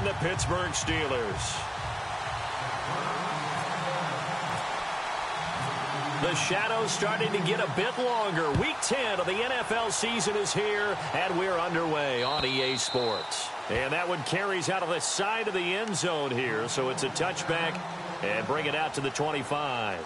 and the Pittsburgh Steelers. The shadow's starting to get a bit longer. Week 10 of the NFL season is here, and we're underway on EA Sports. And that one carries out of the side of the end zone here, so it's a touchback and bring it out to the 25.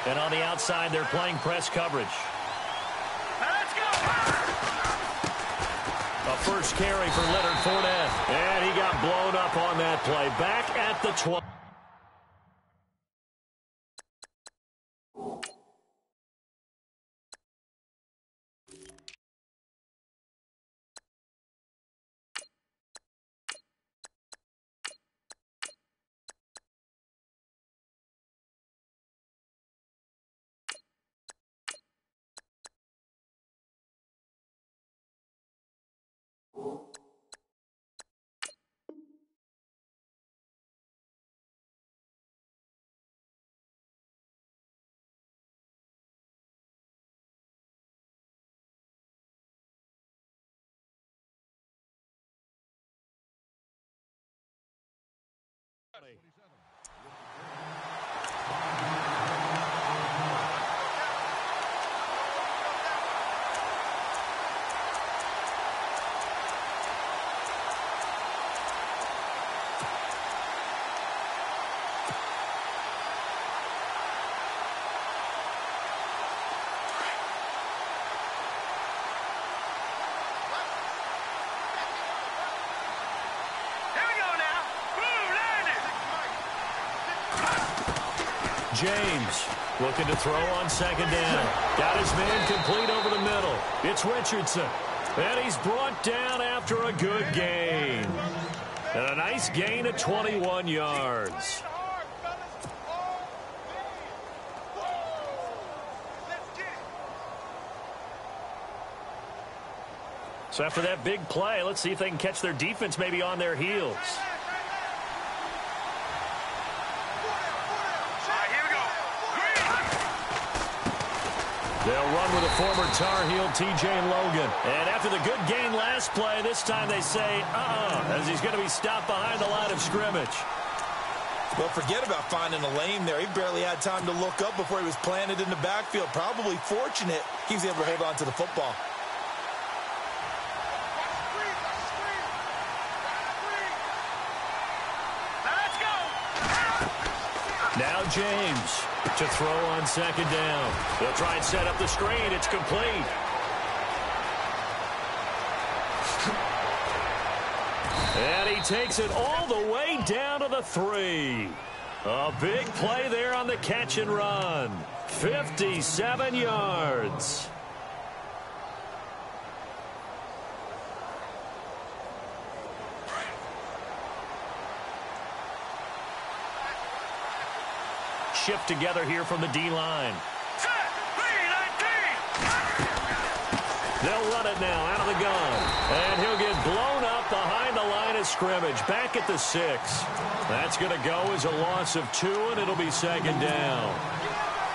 And on the outside, they're playing press coverage. Let's go! A first carry for Leonard Fournette. And he got blown up on that play. Back at the 12. James looking to throw on second down. Got his man complete over the middle. It's Richardson. And he's brought down after a good gain. And a nice gain of 21 yards. So after that big play, let's see if they can catch their defense maybe on their heels. They'll run with a former Tar Heel, T.J. Logan. And after the good gain last play, this time they say, as he's going to be stopped behind the line of scrimmage. Well, forget about finding a lane there. He barely had time to look up before he was planted in the backfield. Probably fortunate he was able to hold on to the football. Now James to throw on second down. They'll try and set up the screen. It's complete. And he takes it all the way down to the 3. A big play there on the catch and run. 57 yards. Shift together here from the D-line. They'll run it now out of the gun. And he'll get blown up behind the line of scrimmage. Back at the 6. That's going to go as a loss of 2, and it'll be second down.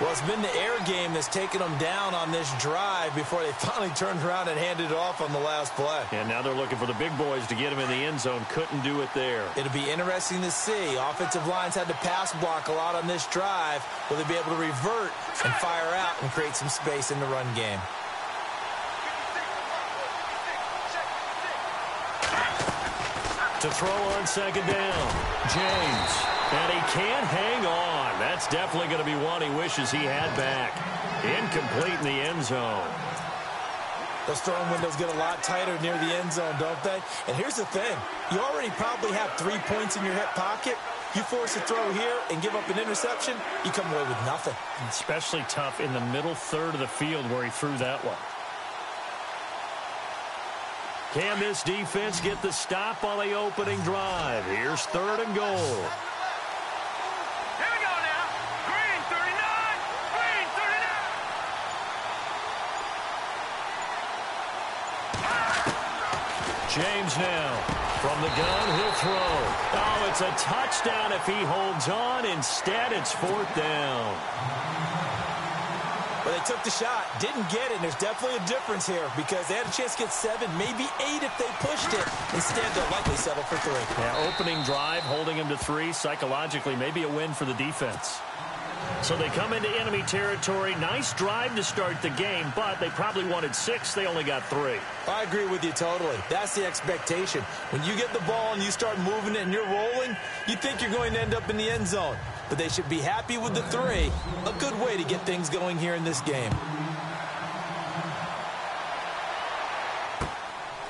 Well, it's been the air game that's taken them down on this drive before they finally turned around and handed it off on the last play. And now they're looking for the big boys to get him in the end zone. Couldn't do it there. It'll be interesting to see. Offensive lines had to pass block a lot on this drive. Will they be able to revert and fire out and create some space in the run game? To throw on second down, James. And he can't hang on. That's definitely going to be one he wishes he had back. Incomplete in the end zone. Those throwing windows get a lot tighter near the end zone, don't they? And here's the thing. You already probably have 3 points in your hip pocket. You force a throw here and give up an interception, you come away with nothing. Especially tough in the middle third of the field where he threw that one. Can this defense get the stop on the opening drive? Here's 3rd and goal. Here we go now. Green 39. Green 39. James now. From the gun, he'll throw. Oh, it's a touchdown if he holds on. Instead, it's 4th down. Well, they took the shot, didn't get it, and there's definitely a difference here because they had a chance to get 7, maybe 8 if they pushed it. Instead, they'll likely settle for 3. Yeah, opening drive, holding him to 3, psychologically, maybe a win for the defense. So they come into enemy territory. Nice drive to start the game, but they probably wanted 6. They only got 3. I agree with you totally. That's the expectation. When you get the ball and you start moving it and you're rolling, you think you're going to end up in the end zone. But they should be happy with the 3. A good way to get things going here in this game.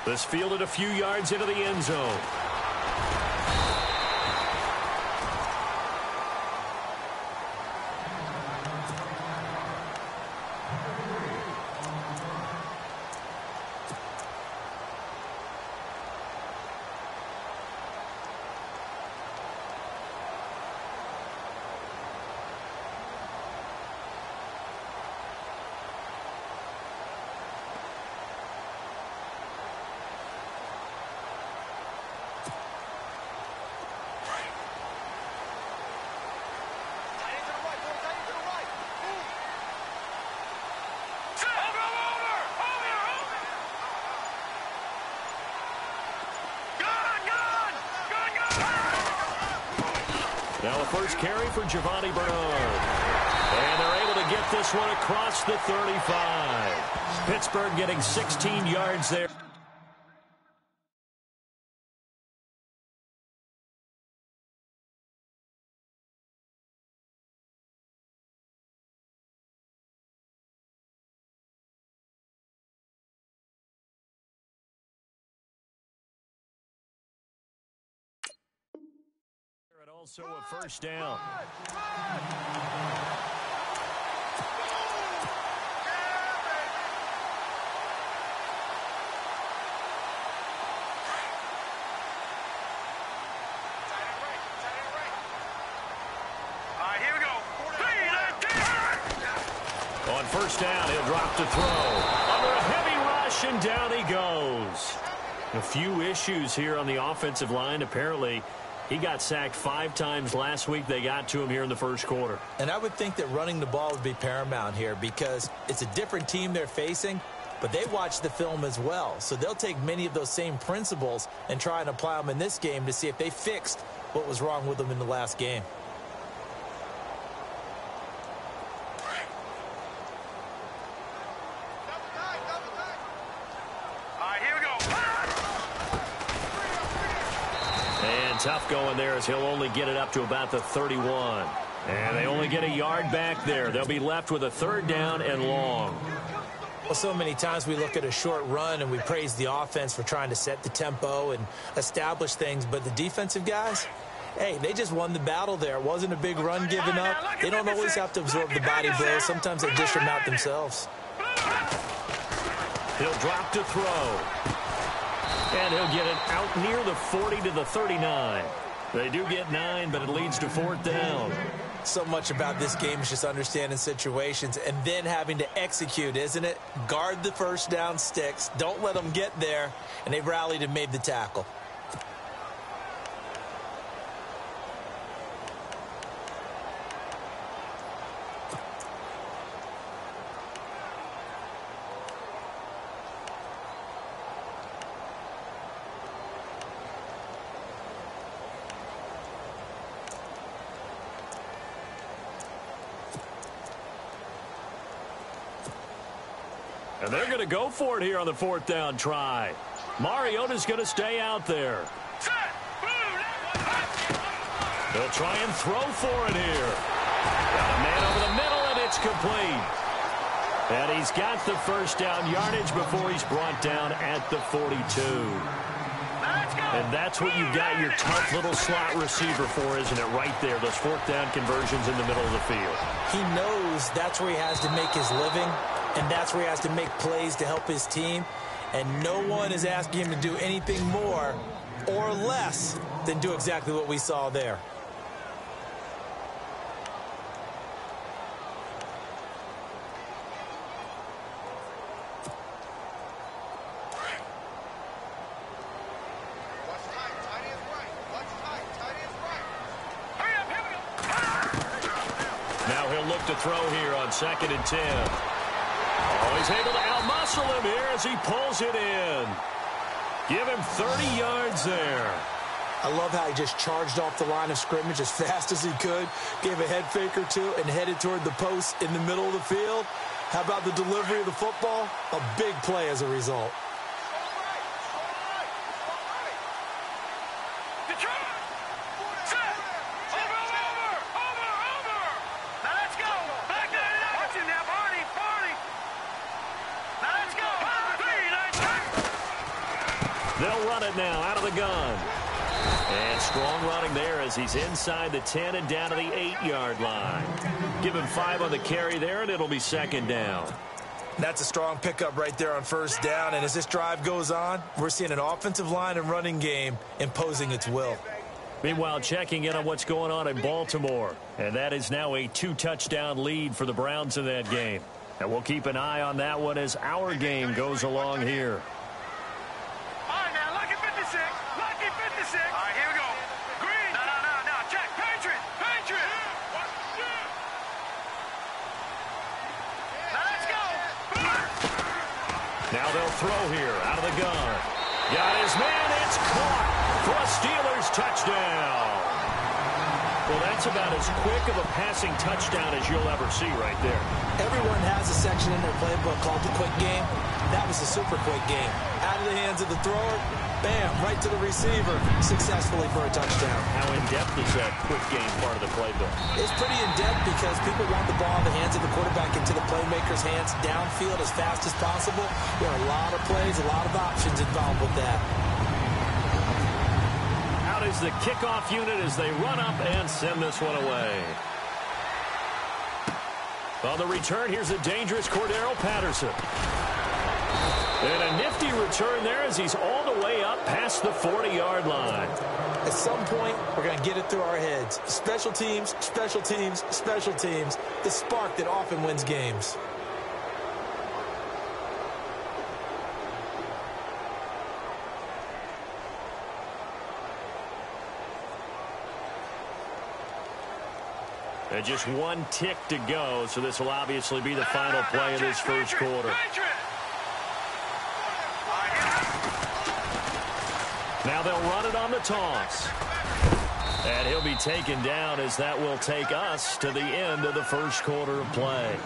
This fielded a few yards into the end zone. Now the first carry for Giovanni Bernard. And they're able to get this one across the 35. Pittsburgh getting 16 yards there. Also a first down. Here we go. On first down, he'll drop to throw. Under a heavy rush, and down he goes. A few issues here on the offensive line. Apparently, he got sacked 5 times last week. They got to him here in the first quarter. And I would think that running the ball would be paramount here because it's a different team they're facing, but they watch the film as well. So they'll take many of those same principles and try and apply them in this game to see if they fixed what was wrong with them in the last game. Tough going there as he'll only get it up to about the 31. And they only get a yard back there. They'll be left with a 3rd down and long. Well, so many times we look at a short run and we praise the offense for trying to set the tempo and establish things. But the defensive guys, hey, they just won the battle there. It wasn't a big run given up. They don't always have to absorb the body blows. Sometimes they dish them out themselves. He'll drop to throw. And he'll get it out near the 40 to the 39. They do get 9, but it leads to 4th down. So much about this game is just understanding situations and then having to execute, isn't it? Guard the first down sticks. Don't let them get there. And they've rallied and made the tackle. And they're going to go for it here on the 4th down try. Mariota's going to stay out there. They'll try and throw for it here. Got a man over the middle, and it's complete. And he's got the first down yardage before he's brought down at the 42. And that's what you've got your tough little slot receiver for, isn't it? Right there, those 4th down conversions in the middle of the field. He knows that's where he has to make his living, and that's where he has to make plays to help his team. and no one is asking him to do anything more or less than do exactly what we saw there. Now he'll look to throw here on 2nd and 10. Oh, he's able to outmuscle him here as he pulls it in. Give him 30 yards there. I love how he just charged off the line of scrimmage as fast as he could, gave a head fake or two, and headed toward the post in the middle of the field. How about the delivery of the football? A big play as a result. They'll run it now out of the gun. And strong running there as he's inside the 10 and down to the 8-yard line. Give him 5 on the carry there, and it'll be 2nd down. That's a strong pickup right there on 1st down. And as this drive goes on, we're seeing an offensive line and running game imposing its will. Meanwhile, checking in on what's going on in Baltimore. And that is now a 2-touchdown lead for the Browns in that game. And we'll keep an eye on that one as our game goes along here. Now they'll throw here out of the gun. Got his man. It's caught for a Steelers touchdown. Well, that's about as quick of a passing touchdown as you'll ever see right there. Everyone has a section in their playbook called the quick game. That was a super quick game. Out of the hands of the thrower, bam, right to the receiver, successfully for a touchdown. How in-depth is that quick game part of the playbook? It's pretty in-depth because people want the ball in the hands of the quarterback into the playmaker's hands downfield as fast as possible. There are a lot of plays, a lot of options involved with that. Out is the kickoff unit as they run up and send this one away. On the return, here's a dangerous Cordero Patterson. And a nifty return there as he's all the way up past the 40-yard line. At some point, we're going to get it through our heads. Special teams, special teams, special teams. The spark that often wins games. And just one tick to go, so this will obviously be the final play of this first quarter. Now they'll run it on the toss. And he'll be taken down as that will take us to the end of the first quarter of play.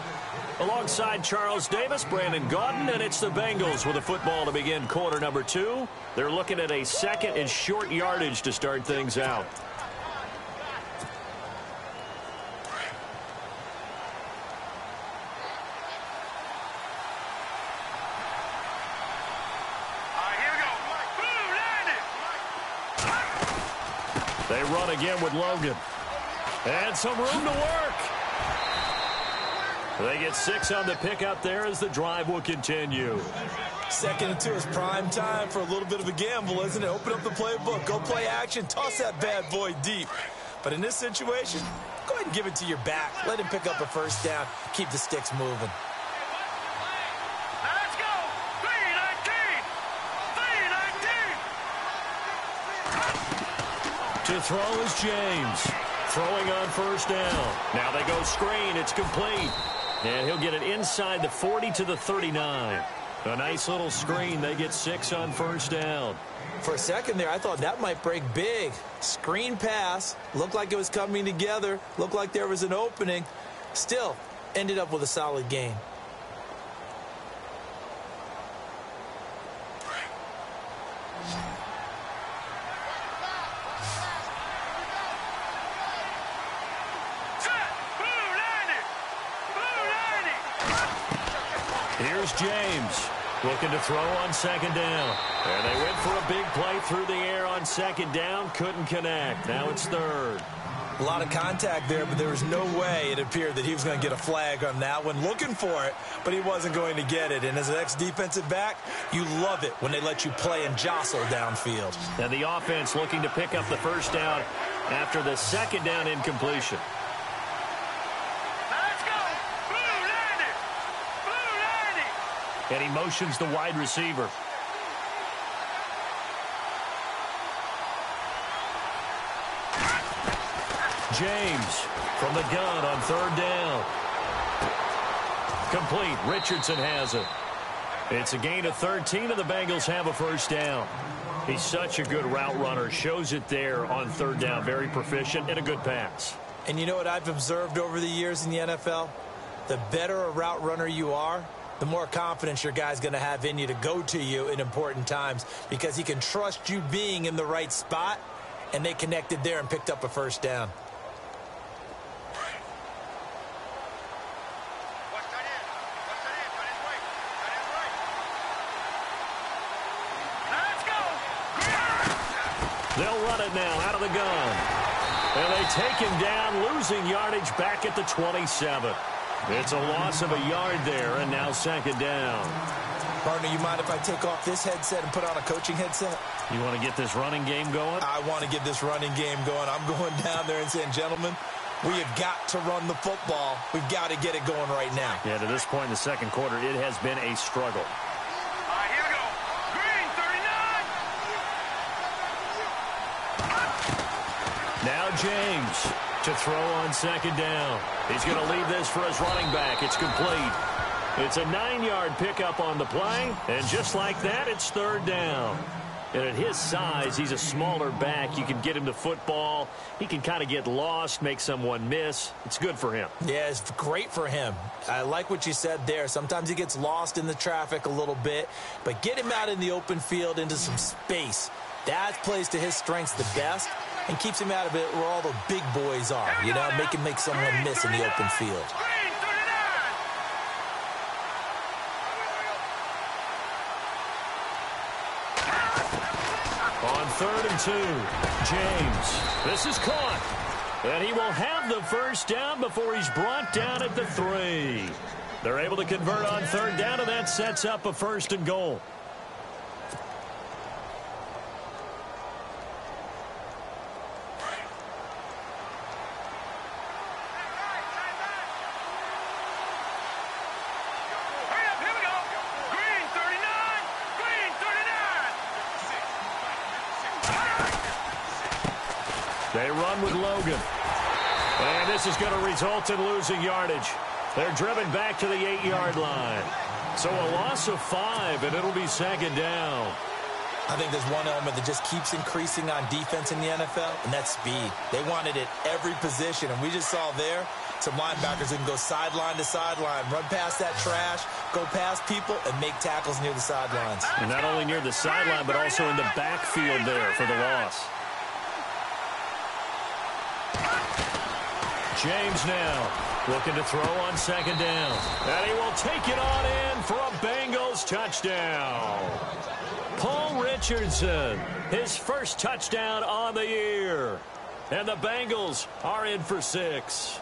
Alongside Charles Davis, Brandon Gaudin, and it's the Bengals with the football to begin quarter number 2. They're looking at a 2nd and short yardage to start things out. They run again with Logan. And some room to work. They get 6 on the pickup there as the drive will continue. 2nd and 2 is prime time for a little bit of a gamble, isn't it? Open up the playbook, go play action, toss that bad boy deep. But in this situation, go ahead and give it to your back. Let him pick up a 1st down, keep the sticks moving. To throw is James. Throwing on 1st down. Now they go screen. It's complete. And he'll get it inside the 40 to the 39. A nice little screen. They get 6 on 1st down. For a second there, I thought that might break big. Screen pass. Looked like it was coming together. Looked like there was an opening. Still, ended up with a solid game. Here's James looking to throw on 2nd down. And they went for a big play through the air on 2nd down. Couldn't connect. Now it's 3rd. A lot of contact there, but there was no way it appeared that he was going to get a flag on that one. Looking for it, but he wasn't going to get it. And as an ex-defensive back, you love it when they let you play and jostle downfield. And the offense looking to pick up the first down after the second down incompletion. Let's go. Blue landed. Blue landed. And he motions the wide receiver. James from the gun on third down. Complete. Richardson has it. It's a gain of 13, and the Bengals have a first down. He's such a good route runner. Shows it there on third down. Very proficient and a good pass. And you know what I've observed over the years in the NFL? The better a route runner you are, the more confidence your guy's going to have in you to go to you in important times because he can trust you being in the right spot, and they connected there and picked up a first down. They'll run it now out of the gun. And they take him down, losing yardage back at the 27. It's a loss of a yard there, and now second down. Partner, you mind if I take off this headset and put on a coaching headset? You want to get this running game going? I want to get this running game going. I'm going down there and saying, gentlemen, we have got to run the football. We've got to get it going right now. Yeah, to this point in the second quarter, it has been a struggle. Now James to throw on second down. He's going to leave this for his running back. It's complete. It's a 9-yard pickup on the play, and just like that, it's third down. And at his size, he's a smaller back. You can get him to football. He can kind of get lost, make someone miss. It's good for him. Yeah, it's great for him. I like what you said there. Sometimes he gets lost in the traffic a little bit, but get him out in the open field into some space. That plays to his strengths the best and keeps him out of it where all the big boys are, you know, make someone miss in the open field. On 3rd and 2, James. This is caught. And he will have the first down before he's brought down at the 3. They're able to convert on third down, and that sets up a 1st and goal. They run with Logan. And this is going to result in losing yardage. They're driven back to the 8-yard line. So a loss of 5, and it'll be second down. I think there's one element that just keeps increasing on defense in the NFL, and that's speed. They want it at every position, and we just saw there some linebackers that can go sideline to sideline, run past that trash, go past people, and make tackles near the sidelines. And not only near the sideline, but also in the backfield there for the loss. James now looking to throw on second down. And he will take it on in for a Bengals touchdown. Paul Richardson, his first touchdown on the year. And the Bengals are in for 6.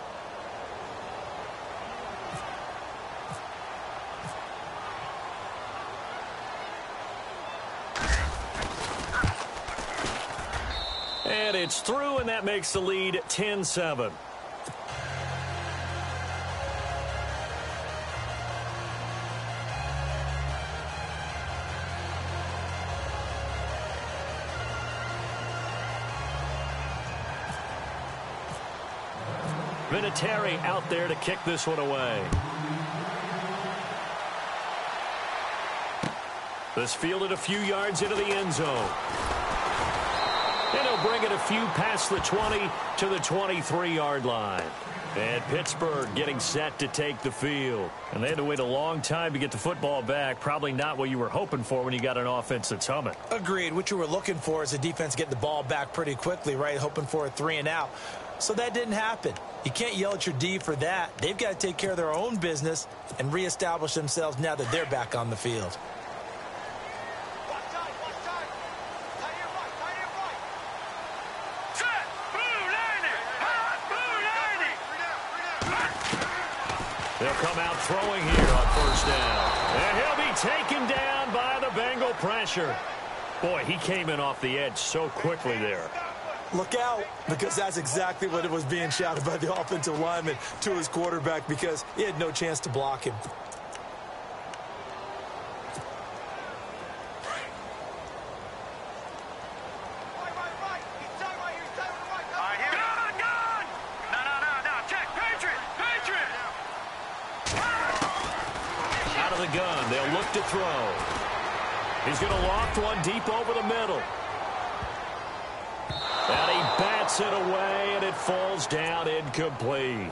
And it's through, and that makes the lead 10-7. Vinatieri out there to kick this one away. This fielded a few yards into the end zone. And he'll bring it a few past the 20 to the 23-yard line. And Pittsburgh getting set to take the field. And they had to wait a long time to get the football back. Probably not what you were hoping for when you got an offense that's humming. Agreed. What you were looking for is a defense getting the ball back pretty quickly, right? Hoping for a 3-and-out. So that didn't happen. You can't yell at your D for that. They've got to take care of their own business and reestablish themselves now that they're back on the field. They'll come out throwing here on first down. And he'll be taken down by the Bengal pressure. Boy, he came in off the edge so quickly there. Look out, because that's exactly what it was being shouted by the offensive lineman to his quarterback, because he had no chance to block him. Out of the gun, they'll look to throw. He's going to loft one deep over the middle. And he bats it away, and it falls down incomplete.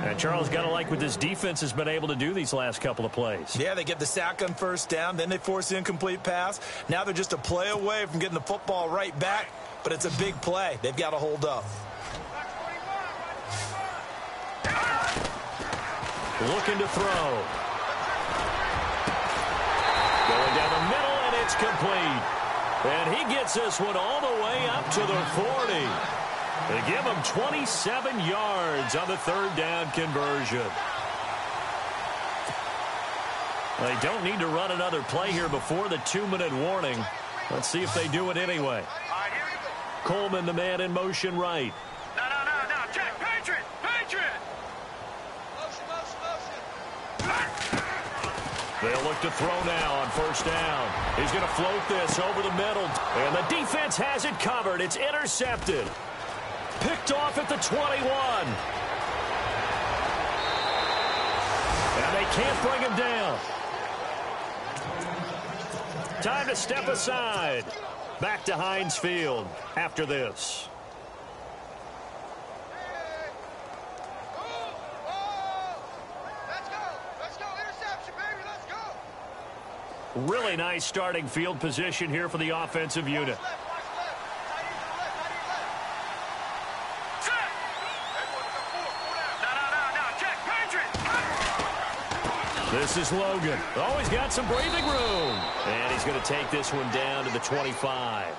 And Charles, got to like what this defense has been able to do these last couple of plays. Yeah, they get the sack on first down, then they force the incomplete pass. Now they're just a play away from getting the football right back, but it's a big play. They've got to hold up. Looking to throw. Going down the middle, and it's complete. And he gets this one all the way up to the 40. They give him 27 yards on the third down conversion. They don't need to run another play here before the 2-minute warning. Let's see if they do it anyway. Coleman, the man in motion right. No. Check. Patriot. They'll look to throw now on first down. He's going to float this over the middle. And the defense has it covered. It's intercepted. Picked off at the 21. And they can't bring him down. Time to step aside. Back to Heinz Field after this. Really nice starting field position here for the offensive unit. This is Logan. Oh, he's got some breathing room. And he's going to take this one down to the 25.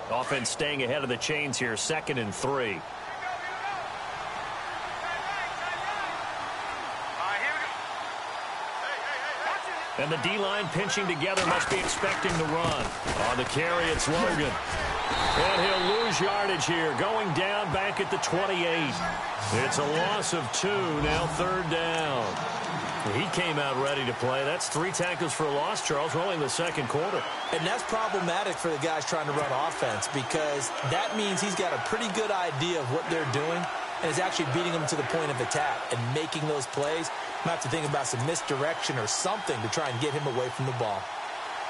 Offense staying ahead of the chains here, 2nd and 3. And the D-line pinching together, must be expecting the run. On the carry, it's Logan. And he'll lose yardage here, going down back at the 28. It's a loss of 2, now 3rd down. He came out ready to play. That's 3 tackles for a loss, Charles, only in the 2nd quarter. And that's problematic for the guys trying to run offense, because that means he's got a pretty good idea of what they're doing and is actually beating them to the point of attack and making those plays. Might have to think about some misdirection or something to try and get him away from the ball.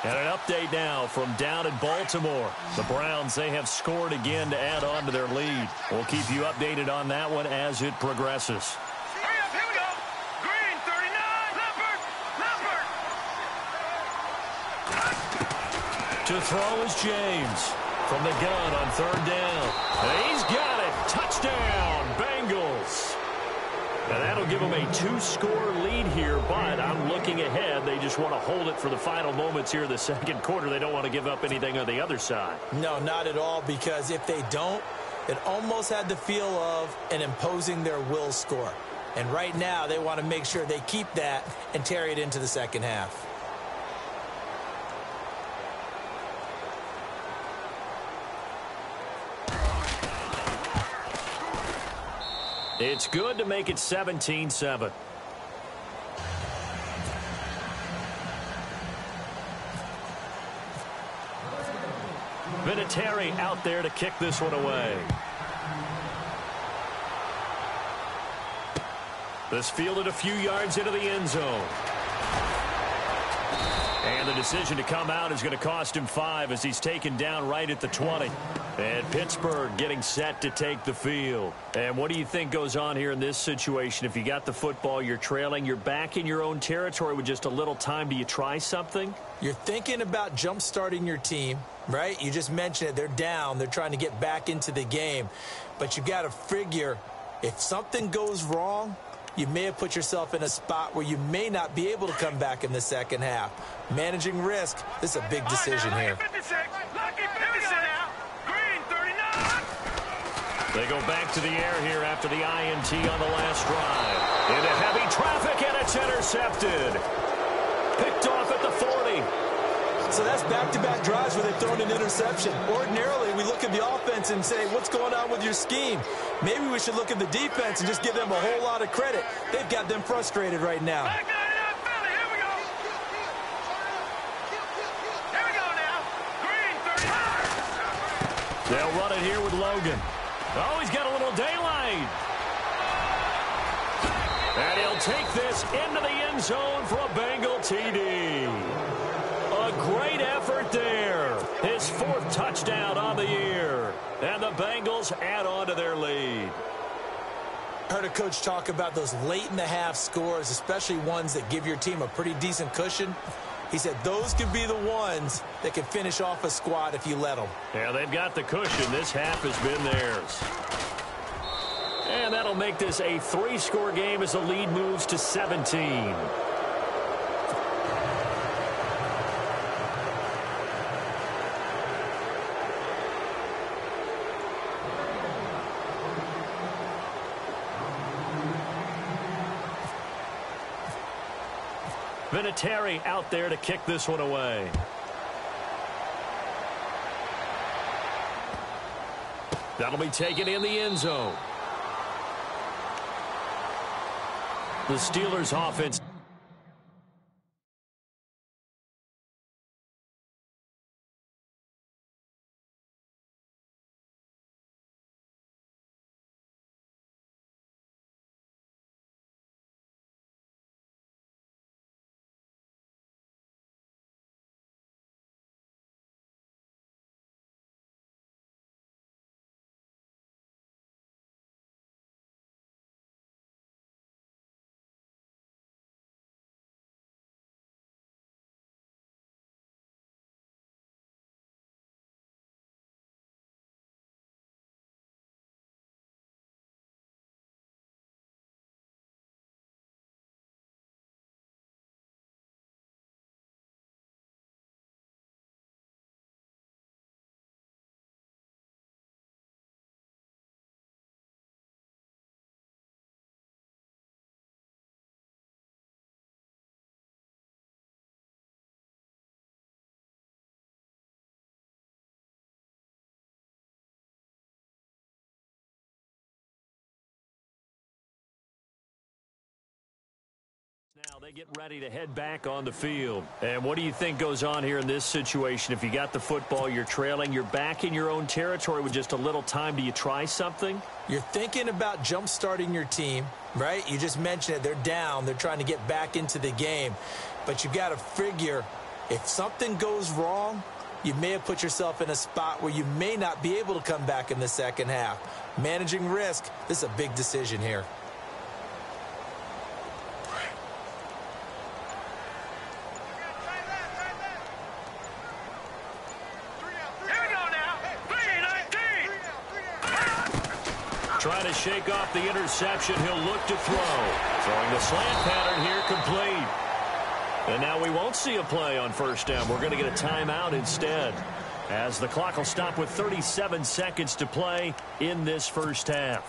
And an update now from down in Baltimore. The Browns, they have scored again to add on to their lead. We'll keep you updated on that one as it progresses. Hurry up, here we go. Green, 39, Leopard. To throw is James from the gun on 3rd down. And he's got it. Touchdown, Bengals. And that'll give them a 2-score lead here, but I'm looking ahead. They just want to hold it for the final moments here in the 2nd quarter. They don't want to give up anything on the other side. No, not at all, because if they don't, it almost had the feel of an imposing their will score. And right now, they want to make sure they keep that and carry it into the 2nd half. It's good to make it 17-7. Vinatieri out there to kick this one away. This fielded a few yards into the end zone. And the decision to come out is going to cost him 5 as he's taken down right at the 20. And Pittsburgh getting set to take the field. And what do you think goes on here in this situation? If you got the football, you're trailing, you're back in your own territory with just a little time. Do you try something? You're thinking about jump-starting your team, right? You just mentioned it. They're down. They're trying to get back into the game. But you've got to figure If something goes wrong, you may have put yourself in a spot where you may not be able to come back in the second half. Managing risk, this is a big decision here. They go back to the air here after the INT on the last drive. Into heavy traffic, and it's intercepted. Picked off at the 40. So that's back-to-back drives where they've thrown an interception. Ordinarily, we look at the offense and say, what's going on with your scheme? Maybe we should look at the defense and just give them a whole lot of credit. They've got them frustrated right now. They'll run it here with Logan. Oh, he's got a little daylight. And he'll take this into the end zone for a Bengal TD. A great effort there. His 4th touchdown on the year. And the Bengals add on to their lead. Heard a coach talk about those late-in-the-half scores, especially ones that give your team a pretty decent cushion. He said those could be the ones that can finish off a squad if you let them. Yeah, they've got the cushion. This half has been theirs. And that'll make this a 3-score game as the lead moves to 17. Vinatieri out there to kick this one away. That'll be taken in the end zone. The Steelers offense. Now they get ready to head back on the field. And what do you think goes on here in this situation? If you got the football, you're trailing, you're back in your own territory with just a little time. Do you try something? You're thinking about jump-starting your team, right? You just mentioned it. They're down. They're trying to get back into the game. But you got to figure if something goes wrong, you may have put yourself in a spot where you may not be able to come back in the second half. Managing risk, this is a big decision here. Trying to shake off the interception. He'll look to throw. Throwing the slant pattern here complete. And now we won't see a play on first down. We're going to get a timeout instead, as the clock will stop with 37 seconds to play in this first half.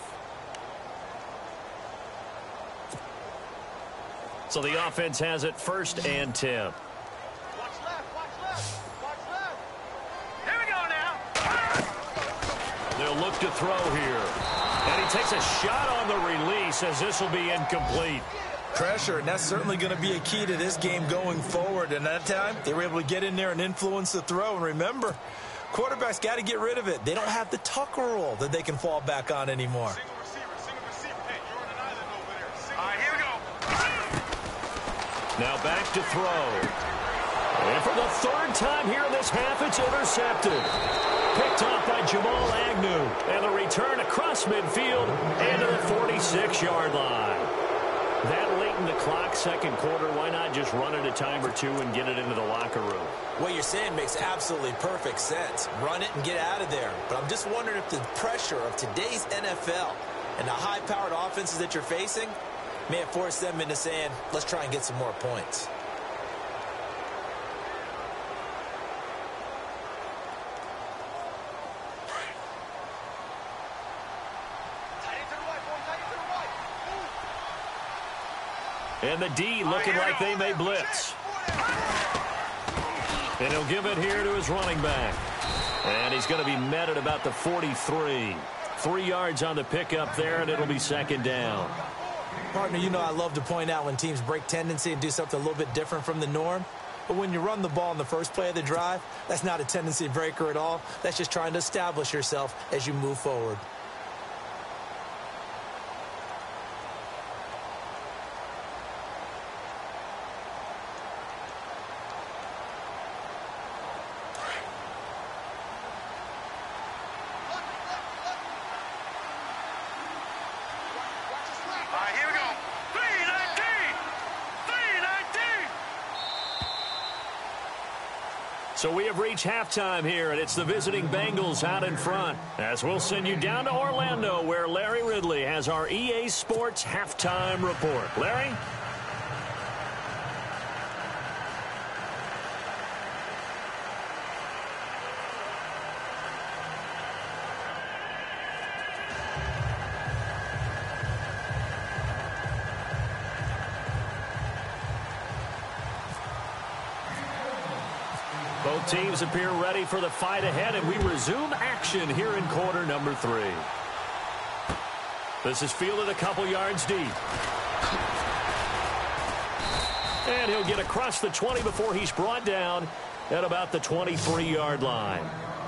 So the offense has it 1st and 10. Watch left, watch left, watch left. Here we go now. They'll look to throw here. And he takes a shot on the release as this will be incomplete. Pressure, and that's certainly going to be a key to this game going forward. And that time, they were able to get in there and influence the throw. And remember, quarterbacks got to get rid of it. They don't have the Tucker rule that they can fall back on anymore. Single receiver. Hey, you're on an island over there. All right, here we go. Now back to throw. And for the 3rd time here in this half, it's intercepted. Picked off by Jamal Agnew. And the return across midfield and to the 46-yard line. That late in the clock, second quarter, why not just run it a time or two and get it into the locker room? What you're saying makes absolutely perfect sense. Run it and get out of there. But I'm just wondering if the pressure of today's NFL And the high-powered offenses that you're facing may have forced them into saying, let's try and get some more points. And the D looking like they may blitz. And he'll give it here to his running back. And he's going to be met at about the 43. 3 yards on the pickup there, and it'll be second down. Partner, you know I love to point out when teams break tendency and do something a little bit different from the norm. But when you run the ball in the first play of the drive, that's not a tendency breaker at all. That's just trying to establish yourself as you move forward. So we have reached halftime here, and it's the visiting Bengals out in front. As we'll send you down to Orlando, where Larry Ridley has our EA Sports halftime report. Larry? Both teams appear ready for the fight ahead, and we resume action here in quarter number 3. This is fielded a couple yards deep. And he'll get across the 20 before he's brought down at about the 23-yard line.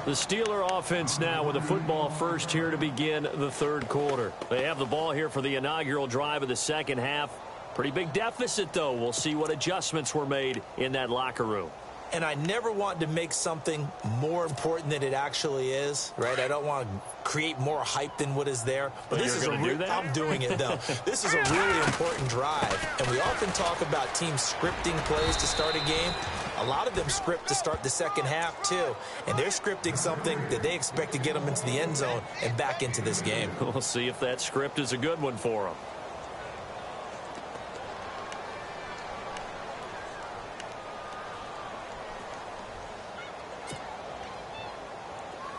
The Steeler offense now with a football first here to begin the third quarter. They have the ball here for the inaugural drive of the second half. Pretty big deficit, though. We'll see what adjustments were made in that locker room. And I never want to make something more important than it actually is, right? I don't want to create more hype than what is there. But this is I'm doing it, though. This is a really important drive. And we often talk about teams scripting plays to start a game. A lot of them script to start the second half, too. And they're scripting something that they expect to get them into the end zone and back into this game. We'll see if that script is a good one for them.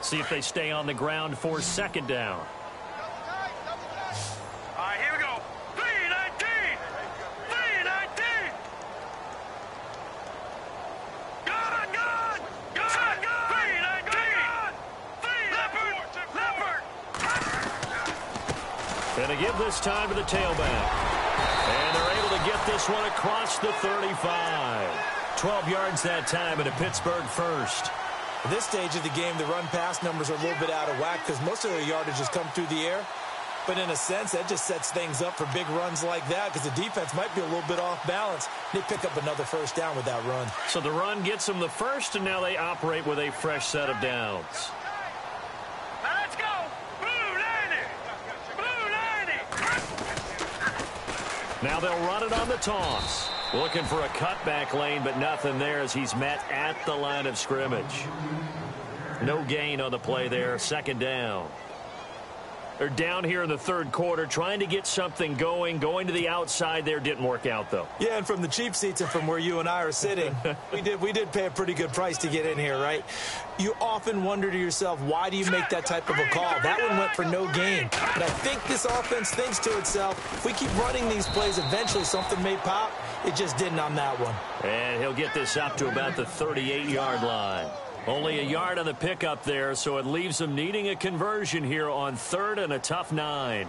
See if they stay on the ground for second down. All right, here we go. 3-19. 3-19. Good. 3-19. Leopard. And they give this time to the tailback. And they're able to get this one across the 35. 12 yards that time and a Pittsburgh first. At this stage of the game, the run-pass numbers are a little bit out of whack because most of their yardage has come through the air. But in a sense, that just sets things up for big runs like that because the defense might be a little bit off balance. They pick up another first down with that run. So the run gets them the first, and now they operate with a fresh set of downs. Now let's go. Blue 90. Now they'll run it on the toss. Looking for a cutback lane, but nothing there as he's met at the line of scrimmage. No gain on the play there. Second down. They're down here in the third quarter, trying to get something going. Going to the outside there didn't work out, though. Yeah, and from the cheap seats and from where you and I are sitting, we did pay a pretty good price to get in here, right? You often wonder to yourself, why do you make that type of a call? That one went for no gain. But I think this offense thinks to itself, if we keep running these plays, eventually something may pop. It just didn't on that one. And he'll get this up to about the 38-yard line. Only a yard on the pickup there, so it leaves them needing a conversion here on third and a tough 9.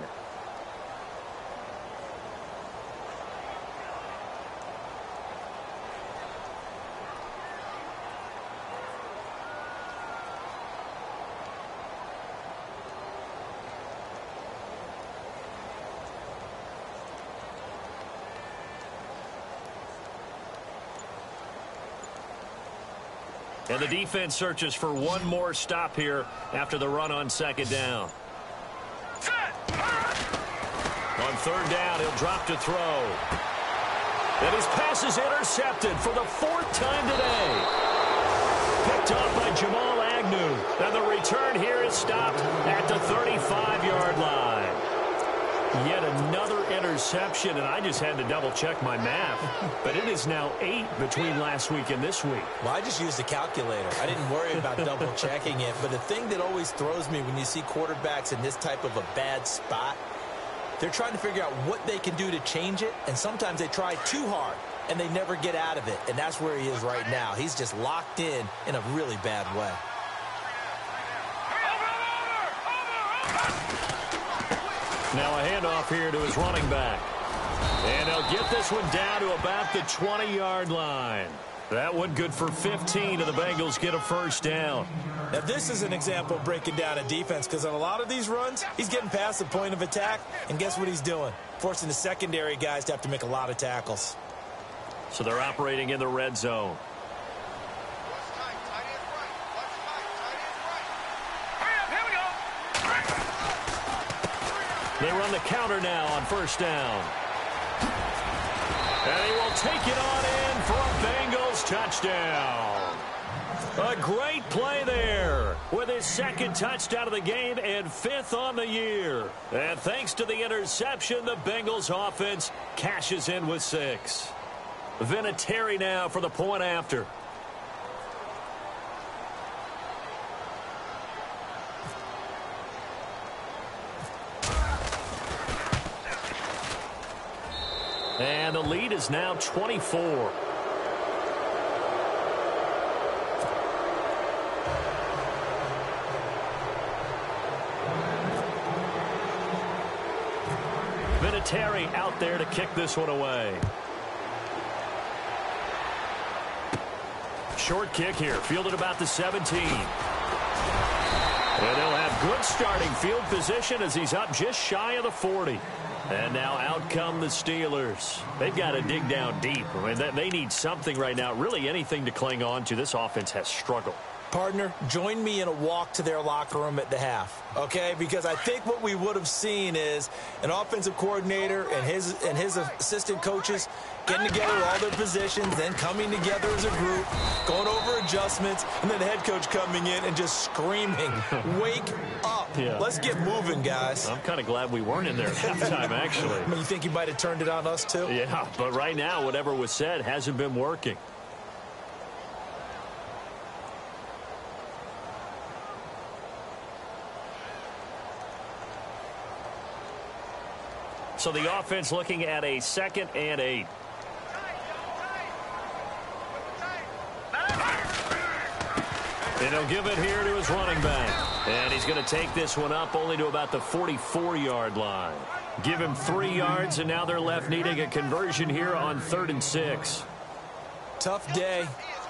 And the defense searches for one more stop here after the run on second down. On third down, he'll drop to throw. And his pass is intercepted for the 4th time today. Picked off by Jamal Agnew. And the return here is stopped at the 35-yard line. Yet another interception, and I just had to double-check my math. But it is now 8 between last week and this week. Well, I just used a calculator. I didn't worry about double-checking it. But the thing that always throws me when you see quarterbacks in this type of a bad spot, they're trying to figure out what they can do to change it, and sometimes they try too hard, and they never get out of it. And that's where he is right now. He's just locked in a really bad way. Now a handoff here to his running back. And he'll get this one down to about the 20-yard line. That one good for 15, and the Bengals get a first down. Now, this is an example of breaking down a defense, because on a lot of these runs, he's getting past the point of attack, and guess what he's doing? Forcing the secondary guys to have to make a lot of tackles. So they're operating in the red zone. They run the counter now on first down. And he will take it on in for a Bengals touchdown. A great play there with his second touchdown of the game and 5th on the year. And thanks to the interception, the Bengals offense cashes in with 6. Vinatieri now for the point after. And the lead is now 24. Vinatieri out there to kick this one away. Short kick here, fielded about the 17. And they'll have good starting field position as he's up just shy of the 40. And now out come the Steelers. They've got to dig down deep. I mean, they need something right now, really anything to cling on to. This offense has struggled. Partner, join me in a walk to their locker room at the half, okay? Because I think what we would have seen is an offensive coordinator and his assistant coaches getting together all their positions, then coming together as a group, going over adjustments, and then the head coach coming in and just screaming, wake up. Yeah. Let's get moving, guys. I'm kind of glad we weren't in there at halftime, actually. I mean, you think he might have turned it on us, too? Yeah, but right now, whatever was said hasn't been working. So the offense looking at a 2nd and 8. And he'll give it here to his running back. And he's going to take this one up only to about the 44-yard line. Give him 3 yards, and now they're left needing a conversion here on 3rd and 6. Tough day.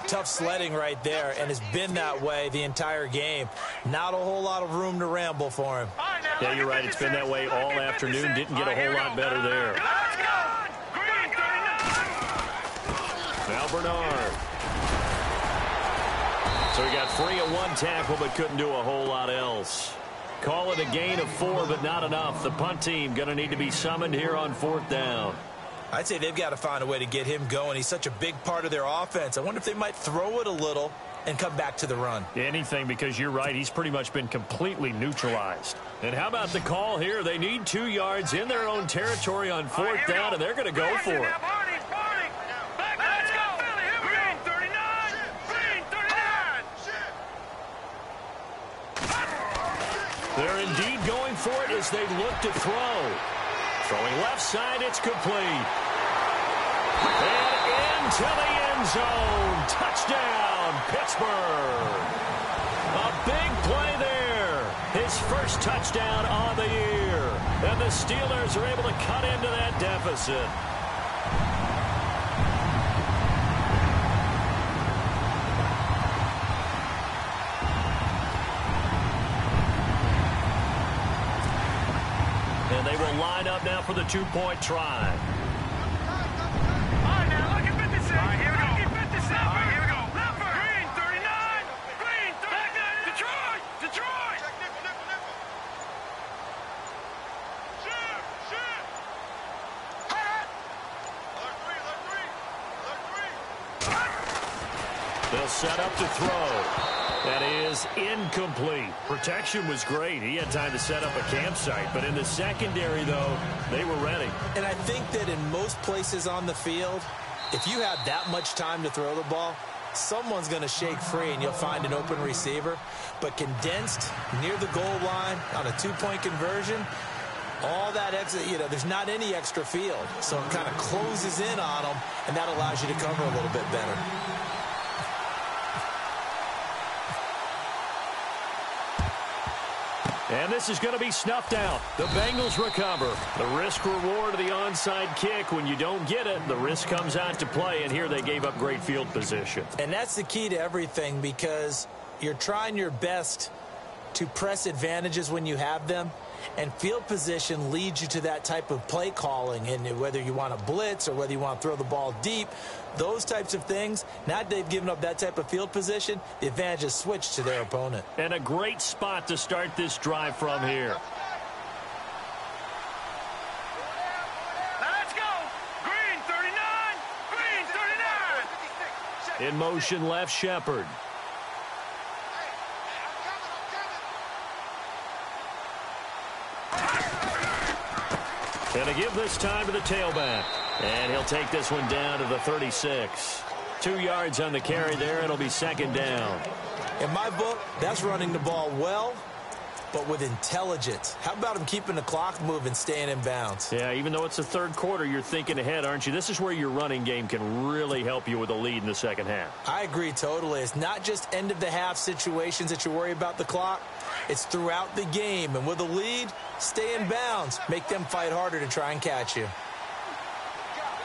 Tough sledding right there, and it's been that way the entire game. Not a whole lot of room to ramble for him. Yeah, you're right. It's been that way all afternoon. Didn't get a whole lot better there. Now Bernard. So he got free of 1 tackle, but couldn't do a whole lot else. Call it a gain of 4, but not enough. The punt team going to need to be summoned here on 4th down. I'd say they've got to find a way to get him going. He's such a big part of their offense. I wonder if they might throw it a little and come back to the run. Anything, because you're right. He's pretty much been completely neutralized. And how about the call here? They need 2 yards in their own territory on 4th down, and they're going to go for it. They're indeed going for it as they look to throw. Throwing left side, it's complete. And into the end zone. Touchdown, Pittsburgh. A big play there. His first touchdown on the year. And the Steelers are able to cut into that deficit. And they will line up now for the 2-point try. All right, now look at 56. All right, here we go. Look at 56. All right, here we go. Leopard. Green, 39. Green, 39. Detroit. Detroit. Check nickel. Shoot. Hot. Alert 3. They'll set up to throw. That is incomplete. Protection was great. He had time to set up a campsite. But in the secondary, though, they were ready. And I think that in most places on the field, if you have that much time to throw the ball, someone's going to shake free and you'll find an open receiver. But condensed near the goal line on a two-point conversion, all that extra, there's not any extra field. So it kind of closes in on them, and that allows you to cover a little bit better. And this is going to be snuffed out. The Bengals recover. The risk-reward of the onside kick. When you don't get it, the risk comes out to play, and here they gave up great field position. And that's the key to everything, because you're trying your best to press advantages when you have them, and field position leads you to that type of play calling. And whether you want to blitz or whether you want to throw the ball deep, those types of things, now that they've given up that type of field position, the advantage is switched to their opponent. And a great spot to start this drive from here. Let's go. Green 39. Green 39. In motion left, Shepard. And to give this time to the tailback. And he'll take this one down to the 36. 2 yards on the carry there. It'll be second down. In my book, that's running the ball well, but with intelligence. How about him keeping the clock moving, staying in bounds? Yeah, even though it's the third quarter, you're thinking ahead, aren't you? This is where your running game can really help you with a lead in the second half. I agree totally. It's not just end-of-the-half situations that you worry about the clock. It's throughout the game. And with a lead, stay in bounds. Make them fight harder to try and catch you.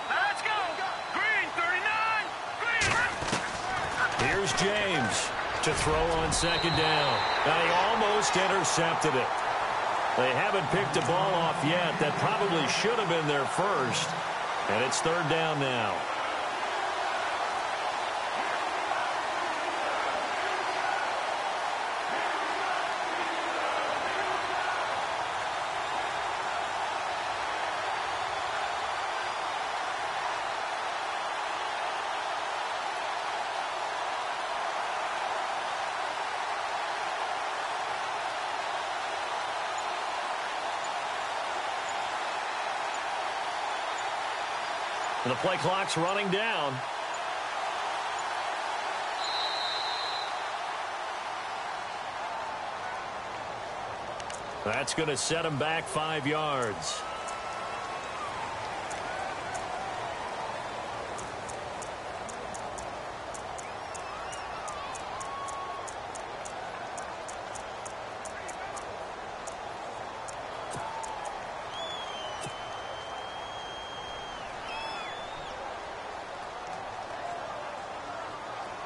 Let's go. Green 39. Green. Here's James to throw on second down. And he almost intercepted it. They haven't picked a ball off yet. That probably should have been their first. And it's third down now. And the play clock's running down. That's going to set him back 5 yards.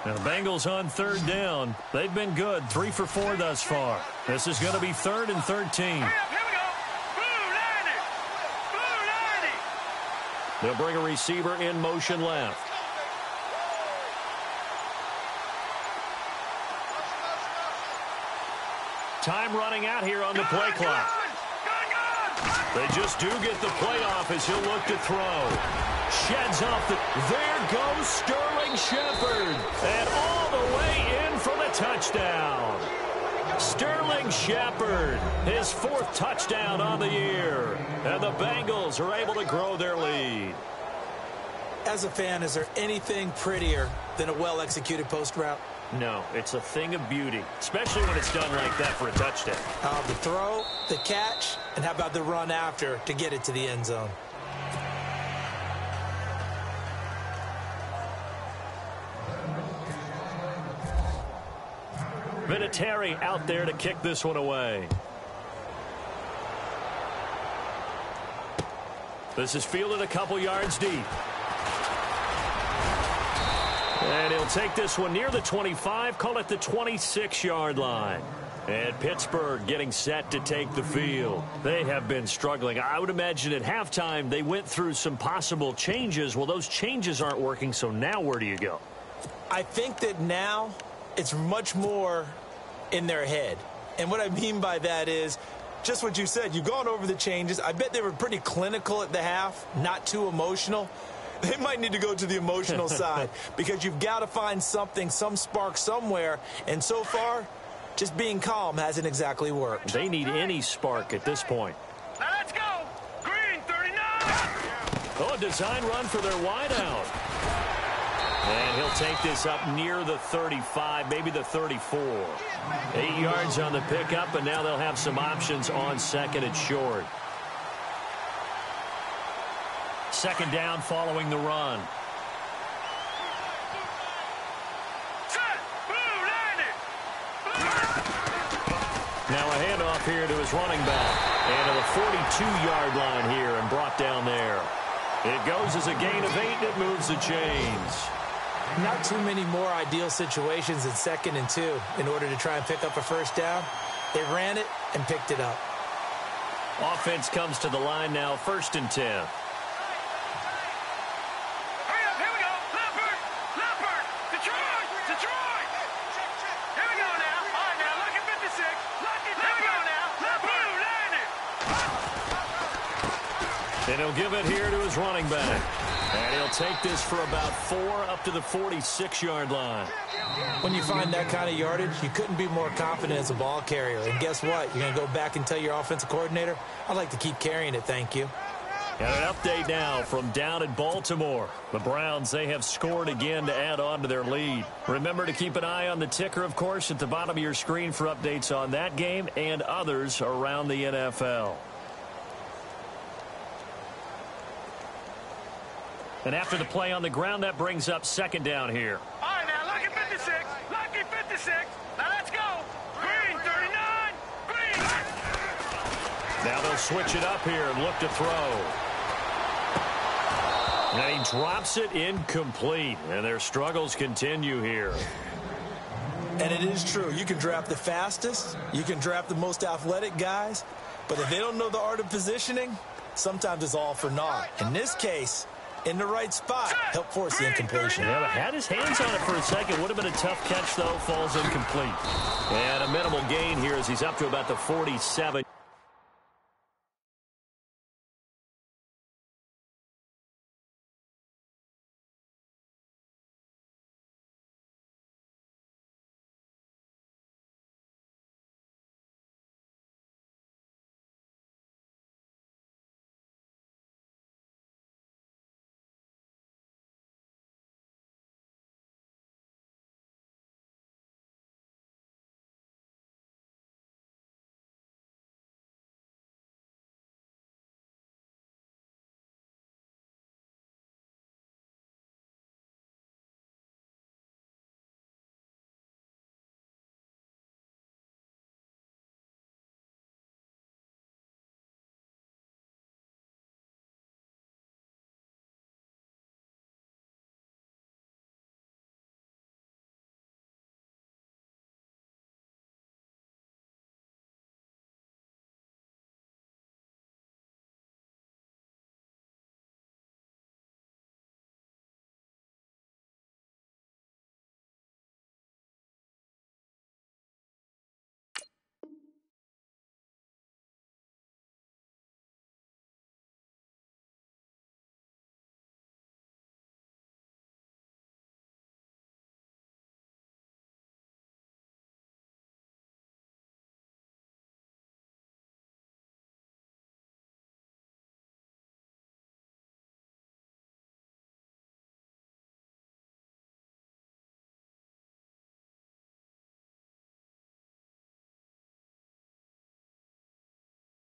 Now the Bengals on third down. They've been good, 3 for 4 thus far. This is going to be 3rd and 13. Here we go. Blue 90. Blue 90. They'll bring a receiver in motion left. Time running out here on the play clock. They just do get the play off as he'll look to throw. Sheds off the... There goes Sterling Shepard. And all the way in for the touchdown. Sterling Shepard, his 4th touchdown on the year. And the Bengals are able to grow their lead. As a fan, is there anything prettier than a well-executed post route? No, it's a thing of beauty, especially when it's done like that for a touchdown. The throw, the catch, and how about the run after to get it to the end zone? Vinatieri out there to kick this one away. This is fielded a couple yards deep. And he'll take this one near the 25, call it the 26-yard line. And Pittsburgh getting set to take the field. They have been struggling. I would imagine at halftime they went through some possible changes. Well, those changes aren't working, so now where do you go? I think that now it's much more in their head. And what I mean by that is just what you said. You've gone over the changes. I bet they were pretty clinical at the half, not too emotional. They might need to go to the emotional side because you've got to find something, some spark somewhere. And so far, just being calm hasn't exactly worked. They need any spark at this point. Now let's go. Green 39. Oh, a design run for their wideout. And he'll take this up near the 35, maybe the 34. 8 yards on the pickup, and now they'll have some options on second and short. Second down following the run. Set. Blue landed. Now a handoff here to his running back. And to the 42-yard line here and brought down there. It goes as a gain of 8, and it moves the chains. Not too many more ideal situations in 2nd and 2 in order to try and pick up a first down. They ran it and picked it up. Offense comes to the line now, 1st and 10. Hurry up. Here we go. Leopard. Leopard. Detroit. Detroit. Here we go now. All right, now look at 56. Here we go now. Leopard. Blue landed. And he'll give it here to his running back. And he'll take this for about 4 up to the 46-yard line. When you find that kind of yardage, you couldn't be more confident as a ball carrier. And guess what? You're going to go back and tell your offensive coordinator, I'd like to keep carrying it, thank you. And an update now from down at Baltimore. The Browns, they have scored again to add on to their lead. Remember to keep an eye on the ticker, of course, at the bottom of your screen for updates on that game and others around the NFL. And after the play on the ground, that brings up second down here. All right, now lucky 56. Lucky 56. Now let's go. Green 39. Green. Now they'll switch it up here and look to throw. And he drops it incomplete. And their struggles continue here. And it is true. You can draft the fastest. You can draft the most athletic guys. But if they don't know the art of positioning, sometimes it's all for naught. In this case, in the right spot, help force the incompletion. Yeah, but had his hands on it for a second. Would have been a tough catch, though. Falls incomplete. And a minimal gain here as he's up to about the 47.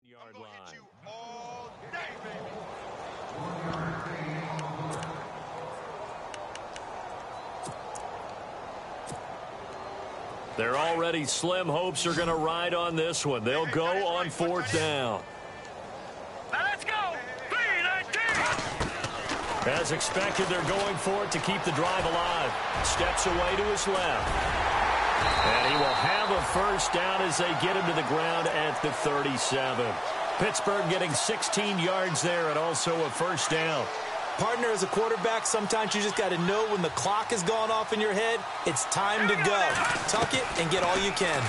Yard line. All day, baby. They're already slim hopes are going to ride on this one. They'll go on 4th down. Now let's go. 3-19. As expected, they're going for it to keep the drive alive. Steps away to his left. And he will have a first down as they get him to the ground at the 37. Pittsburgh getting 16 yards there and also a first down. Partner, as a quarterback, sometimes you just got to know when the clock has gone off in your head, it's time to go. Tuck it and get all you can.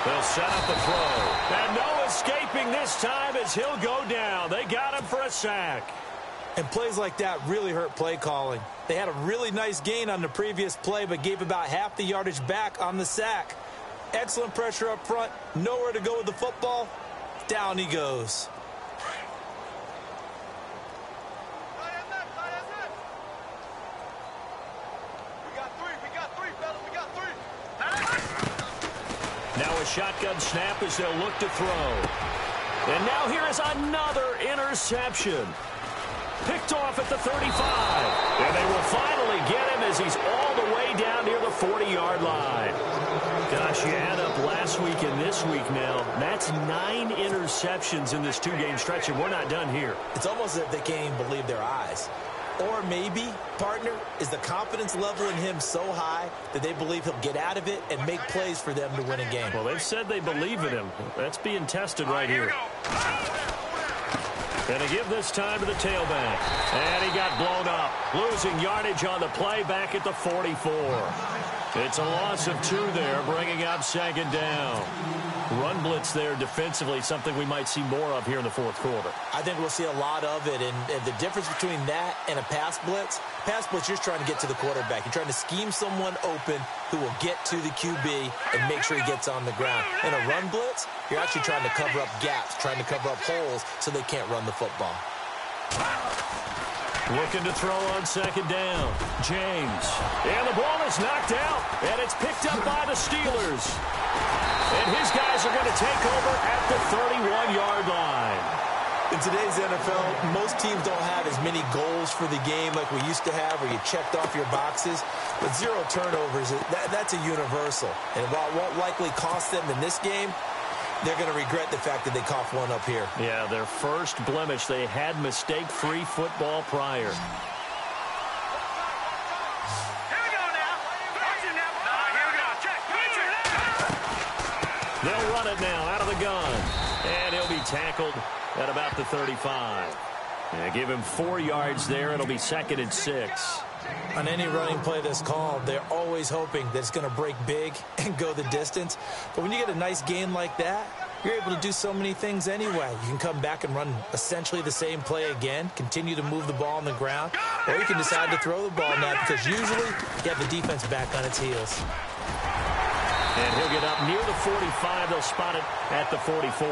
They'll set up the throw. And no escaping this time as he'll go down. They got him for a sack. And plays like that really hurt play calling. They had a really nice gain on the previous play, but gave about half the yardage back on the sack. Excellent pressure up front. Nowhere to go with the football. Down he goes. Now a shotgun snap as they'll look to throw. And now here is another interception. Picked off at the 35. And they will finally get him as he's all the way down near the 40-yard line. Gosh, you add up last week and this week now. That's 9 interceptions in this 2-game stretch, and we're not done here. It's almost as if they can't even believe their eyes. Or maybe, partner, is the confidence level in him so high that they believe he'll get out of it and make plays for them to win a game. Well, they've said they believe in him. That's being tested right here. And to give this time to the tailback. And he got blown up. Losing yardage on the play back at the 44. It's a loss of 2 there, bringing up second down. Run blitz there defensively, something we might see more of here in the fourth quarter. I think we'll see a lot of it, and the difference between that and a pass blitz, you're trying to get to the quarterback. You're trying to scheme someone open who will get to the QB and make sure he gets on the ground. In a run blitz, you're actually trying to cover up gaps, trying to cover up holes so they can't run the football. Looking to throw on second down. James. And the ball is knocked out, and it's picked up by the Steelers. And his guys are going to take over at the 31-yard line. In today's NFL, most teams don't have as many goals for the game like we used to have where you checked off your boxes. But 0 turnovers, that's a universal. And while it won't likely cost them in this game, they're going to regret the fact that they coughed one up here. Yeah, their first blemish. They had mistake-free football prior. They'll run it now out of the gun. And he'll be tackled at about the 35. And give him 4 yards there. It'll be 2nd and 6. On any running play that's called, they're always hoping that it's going to break big and go the distance. But when you get a nice gain like that, you're able to do so many things anyway. You can come back and run essentially the same play again, continue to move the ball on the ground, or you can decide to throw the ball now because usually you have the defense back on its heels. And he'll get up near the 45. They'll spot it at the 44.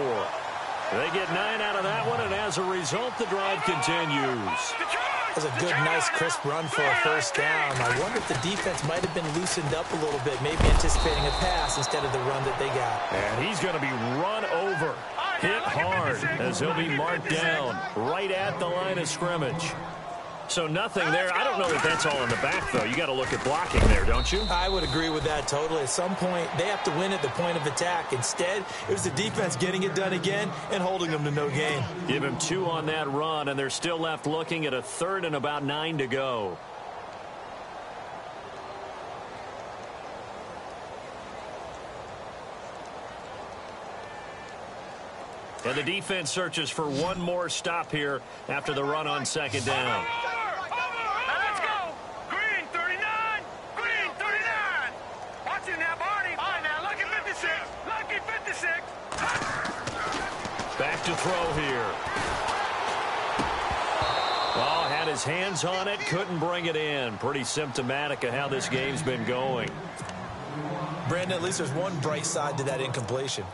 They get 9 out of that one, and as a result, the drive continues. That was a good, nice, crisp run for a first down. I wonder if the defense might have been loosened up a little bit, maybe anticipating a pass instead of the run that they got. And he's going to be run over, hit hard, as he'll be marked down right at the line of scrimmage. So nothing there. I don't know if that's all in the back, though. You got to look at blocking there, don't you? I would agree with that totally. At some point, they have to win at the point of attack. Instead, it was the defense getting it done again and holding them to no gain. Give him 2 on that run, and they're still left looking at a 3rd and about 9 to go. And the defense searches for one more stop here after the run on second down. Let's go. Green 39. Green 39. Watch it now, Barney. All right, now, lucky 56. Lucky 56. Back to throw here. Oh, had his hands on it, couldn't bring it in. Pretty symptomatic of how this game's been going. Brandon, at least there's one bright side to that incompletion.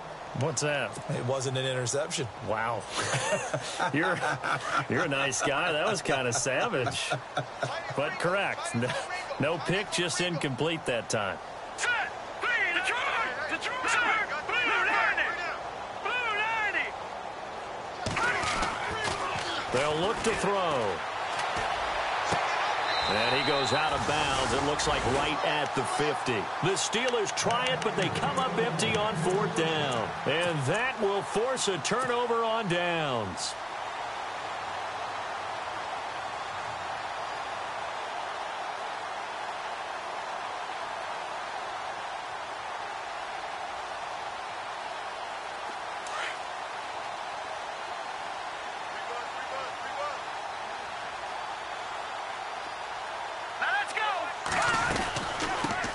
What's that? It wasn't an interception. Wow. You're a nice guy. That was kind of savage. But correct. No pick, just incomplete that time. Set. Green. Detroit. Detroit. Blue 90. Blue 90. They'll look to throw. And he goes out of bounds. It looks like right at the 50. The Steelers try it, but they come up empty on 4th down. And that will force a turnover on downs.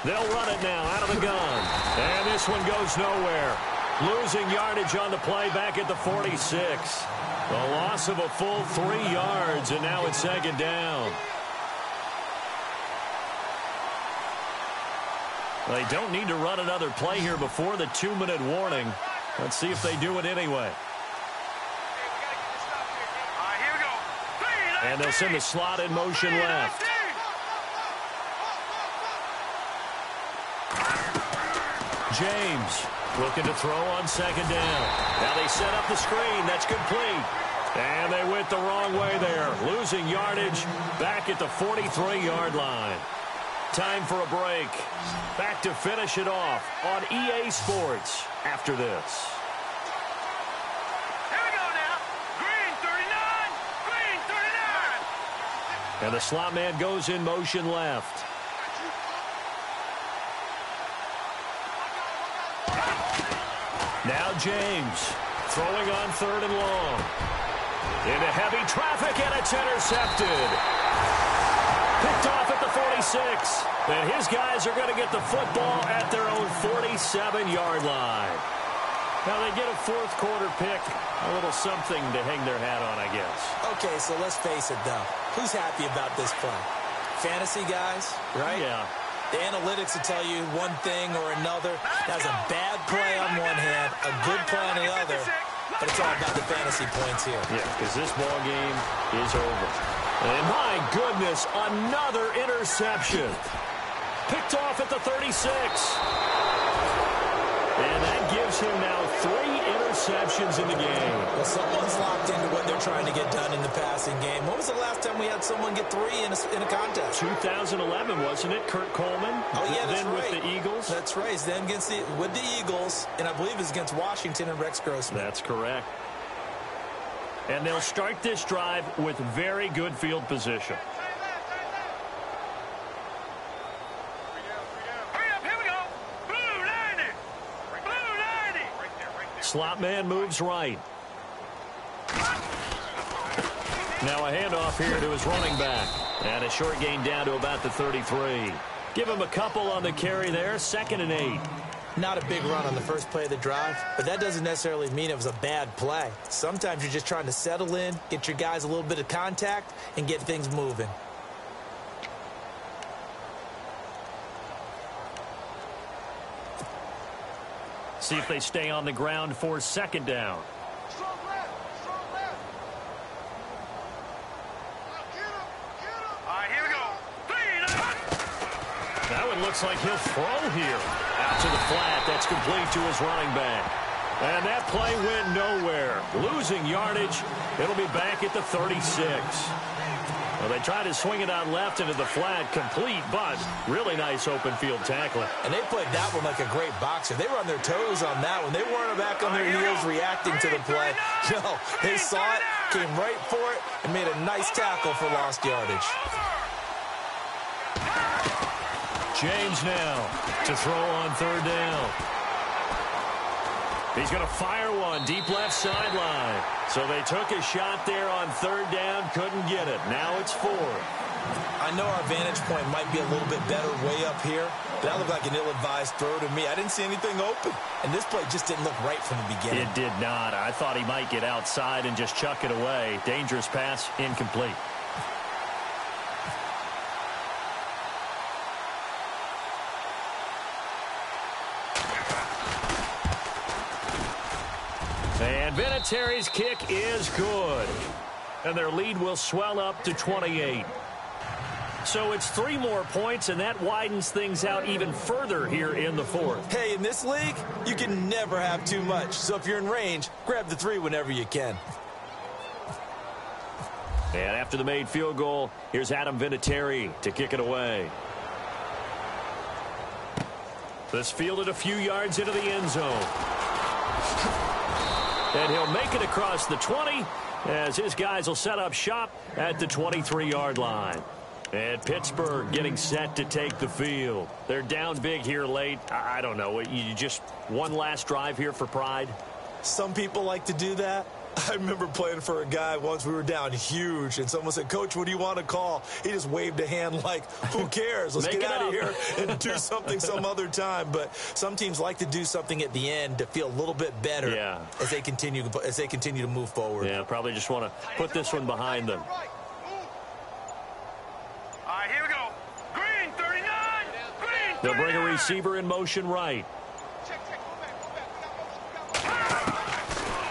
They'll run it now out of the gun. And this one goes nowhere. Losing yardage on the play back at the 46. A loss of a full 3 yards, and now it's 2nd down. They don't need to run another play here before the 2-minute warning. Let's see if they do it anyway. And they'll send the slot in motion left. James looking to throw on 2nd down. Now they set up the screen. That's complete. And they went the wrong way there. Losing yardage back at the 43-yard line. Time for a break. Back to finish it off on EA Sports after this. Here we go now. Green 39. Green 39. And the slot man goes in motion left. Now James throwing on 3rd and long. Into heavy traffic, and it's intercepted. Picked off at the 46. And his guys are going to get the football at their own 47-yard line. Now they get a 4th quarter pick. A little something to hang their hat on, I guess. Okay, so let's face it, though. Who's happy about this play? Fantasy guys, right? Yeah. The analytics will tell you one thing or another. That's a bad play on one hand, a good play on the other. But it's all about the fantasy points here. Yeah, because this ball game is over. And my goodness, another interception. Picked off at the 36. And that gives him now 3 interceptions in the game. Well, someone's locked into what they're trying to get done in the passing game. When was the last time we had someone get 3 in a contest? 2011, wasn't it? Kurt Coleman. Oh, yeah, that's then right. With the Eagles. That's right. It's then with the Eagles, and I believe it's against Washington and Rex Grossman. That's correct. And they'll start this drive with very good field position. Slot man moves right. Now a handoff here to his running back. And a short gain down to about the 33. Give him a couple on the carry there. 2nd and 8. Not a big run on the first play of the drive, but that doesn't necessarily mean it was a bad play. Sometimes you're just trying to settle in, get your guys a little bit of contact, and get things moving. See if they stay on the ground for 2nd down. Strong left. Strong left. Get him. Get him. All right, here we go. That one looks like he'll throw here. Out to the flat. That's complete to his running back. And that play went nowhere. Losing yardage. It'll be back at the 36. Well, they tried to swing it out left into the flat, complete, but really nice open field tackling. And they played that one like a great boxer. They were on their toes on that one. They weren't back on their heels reacting to the play. No, they saw it, came right for it, and made a nice tackle for lost yardage. James now to throw on 3rd down. He's going to fire one deep left sideline. So they took a shot there on 3rd down, couldn't get it. Now it's 4th. I know our vantage point might be a little bit better way up here, but that looked like an ill-advised throw to me. I didn't see anything open, and this play just didn't look right from the beginning. It did not. I thought he might get outside and just chuck it away. Dangerous pass, incomplete. And Vinatieri's kick is good. And their lead will swell up to 28. So it's 3 more points, and that widens things out even further here in the 4th. Hey, in this league, you can never have too much. So if you're in range, grab the 3 whenever you can. And after the made field goal, here's Adam Vinatieri to kick it away. This fielded a few yards into the end zone. And he'll make it across the 20 as his guys will set up shop at the 23-yard line. And Pittsburgh getting set to take the field. They're down big here late. I don't know. You just one last drive here for pride? Some people like to do that. I remember playing for a guy once. We were down huge, and someone said, "Coach, what do you want to call?" He just waved a hand like, who cares? Let's get out of here and do something some other time. But some teams like to do something at the end to feel a little bit better as they continue to move forward. Yeah, probably just want to put this one behind them. All right, here we go. Green, 39. Green, 39. They'll bring a receiver in motion right.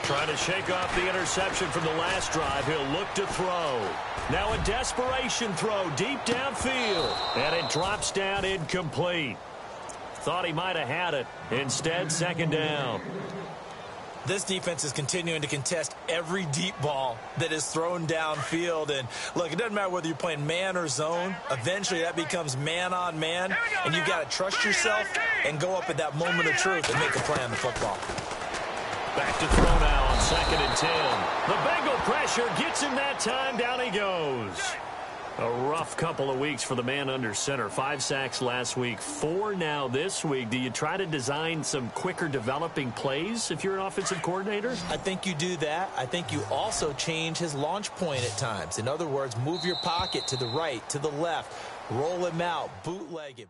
Trying to shake off the interception from the last drive. He'll look to throw. Now a desperation throw deep downfield. And it drops down incomplete. Thought he might have had it. Instead, second down. This defense is continuing to contest every deep ball that is thrown downfield. And, look, it doesn't matter whether you're playing man or zone. Eventually, that becomes man on man. And you've got to trust yourself and go up at that moment of truth and make a play on the football. Back to throw now on 2nd and 10. The Bengal pressure gets him that time. Down he goes. A rough couple of weeks for the man under center. 5 sacks last week, 4 now this week. Do you try to design some quicker developing plays if you're an offensive coordinator? I think you do that. I think you also change his launch point at times. In other words, move your pocket to the right, to the left, roll him out, bootleg him.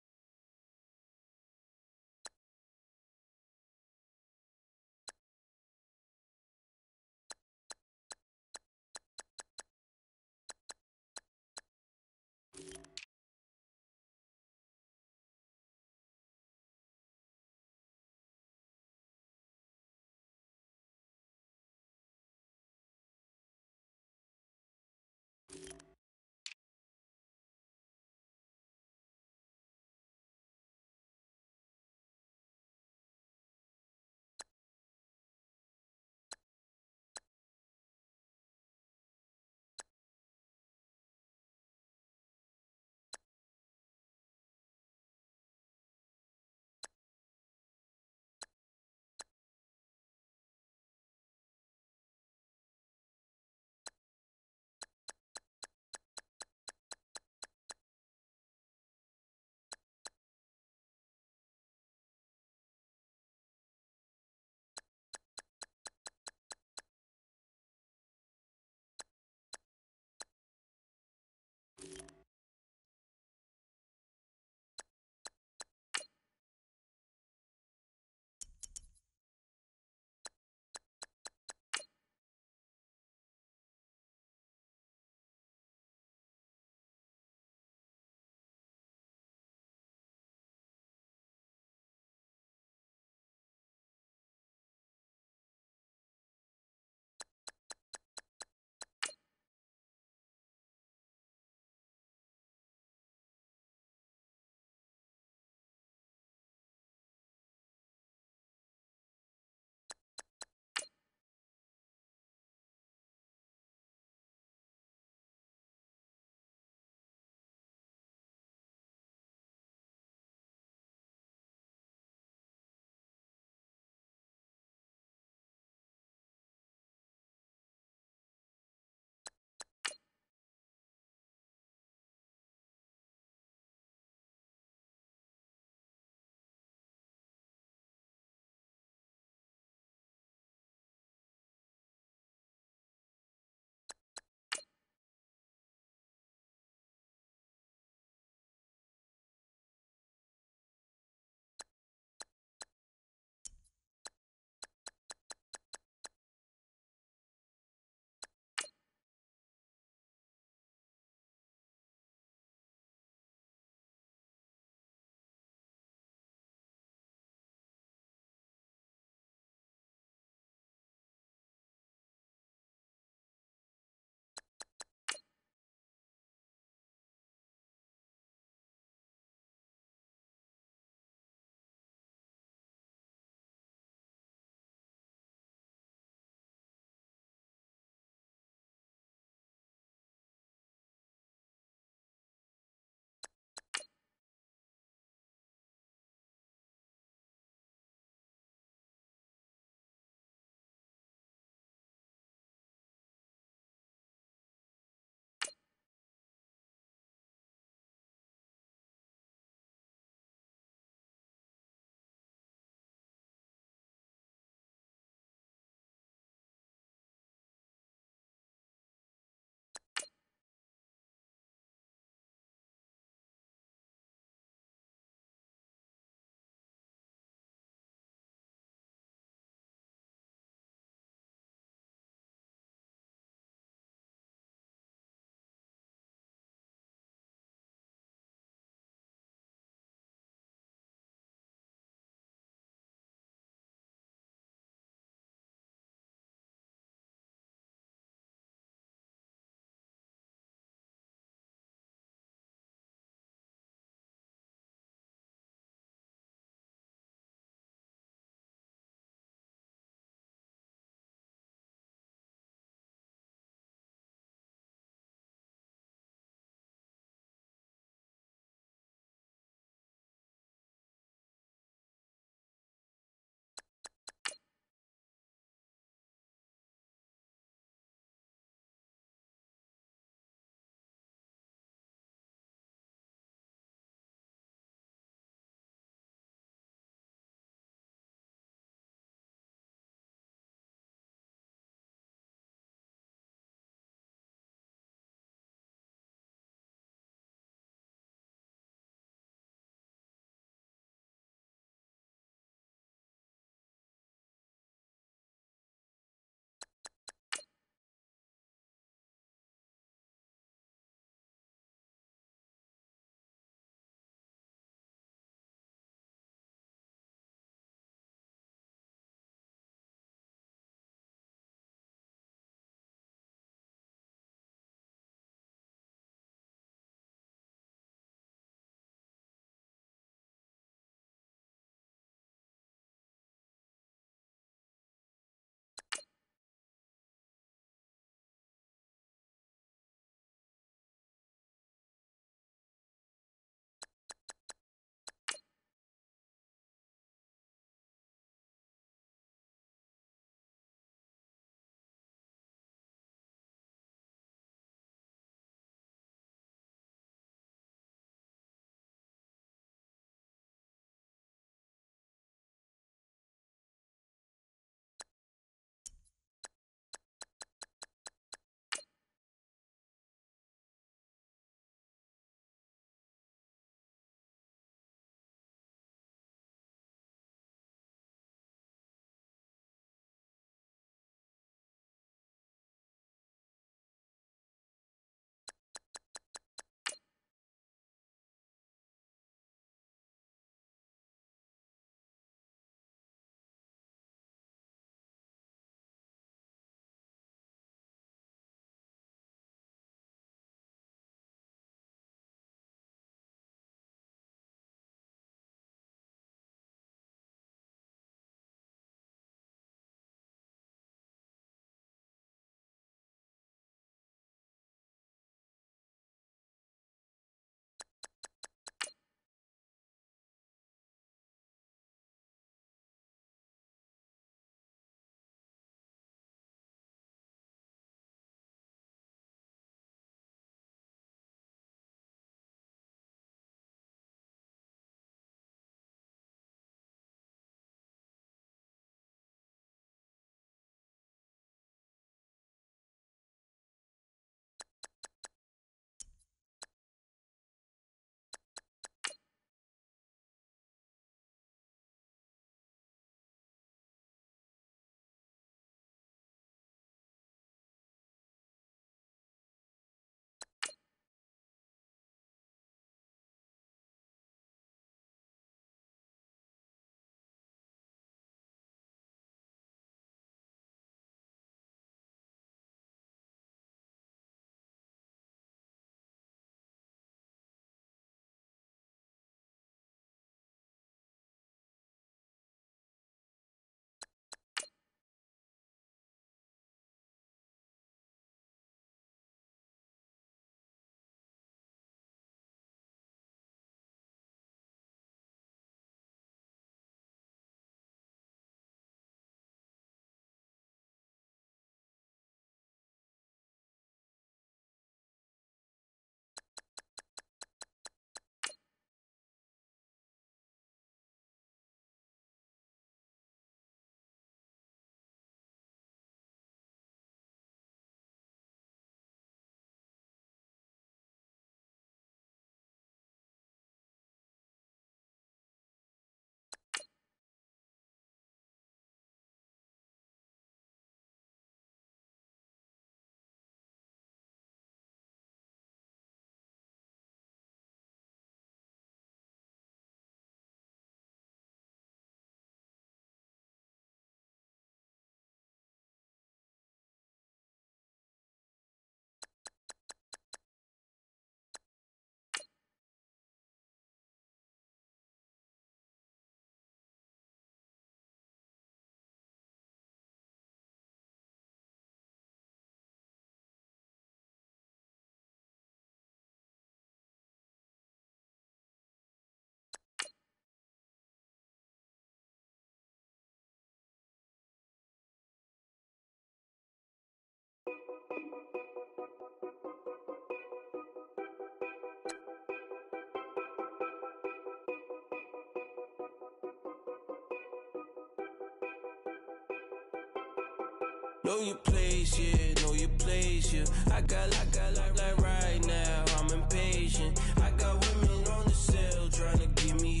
Know your place, yeah, know your place, yeah. I got like right now, I'm impatient. I got women on the cell trying to give me.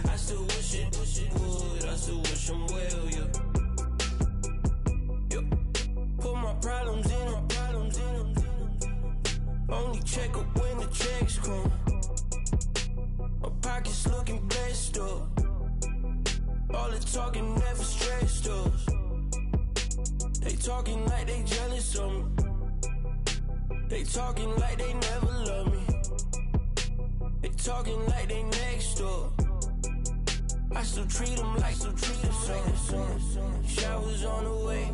I still wish it would, I still wish them well, yeah. Put my problems in. Only check up when the checks come. My pockets looking blessed up. All the talking never stressed us. They talking like they jealous of me. They talking like they never love me. They talking like they next door. I still treat them like son. Showers on the way.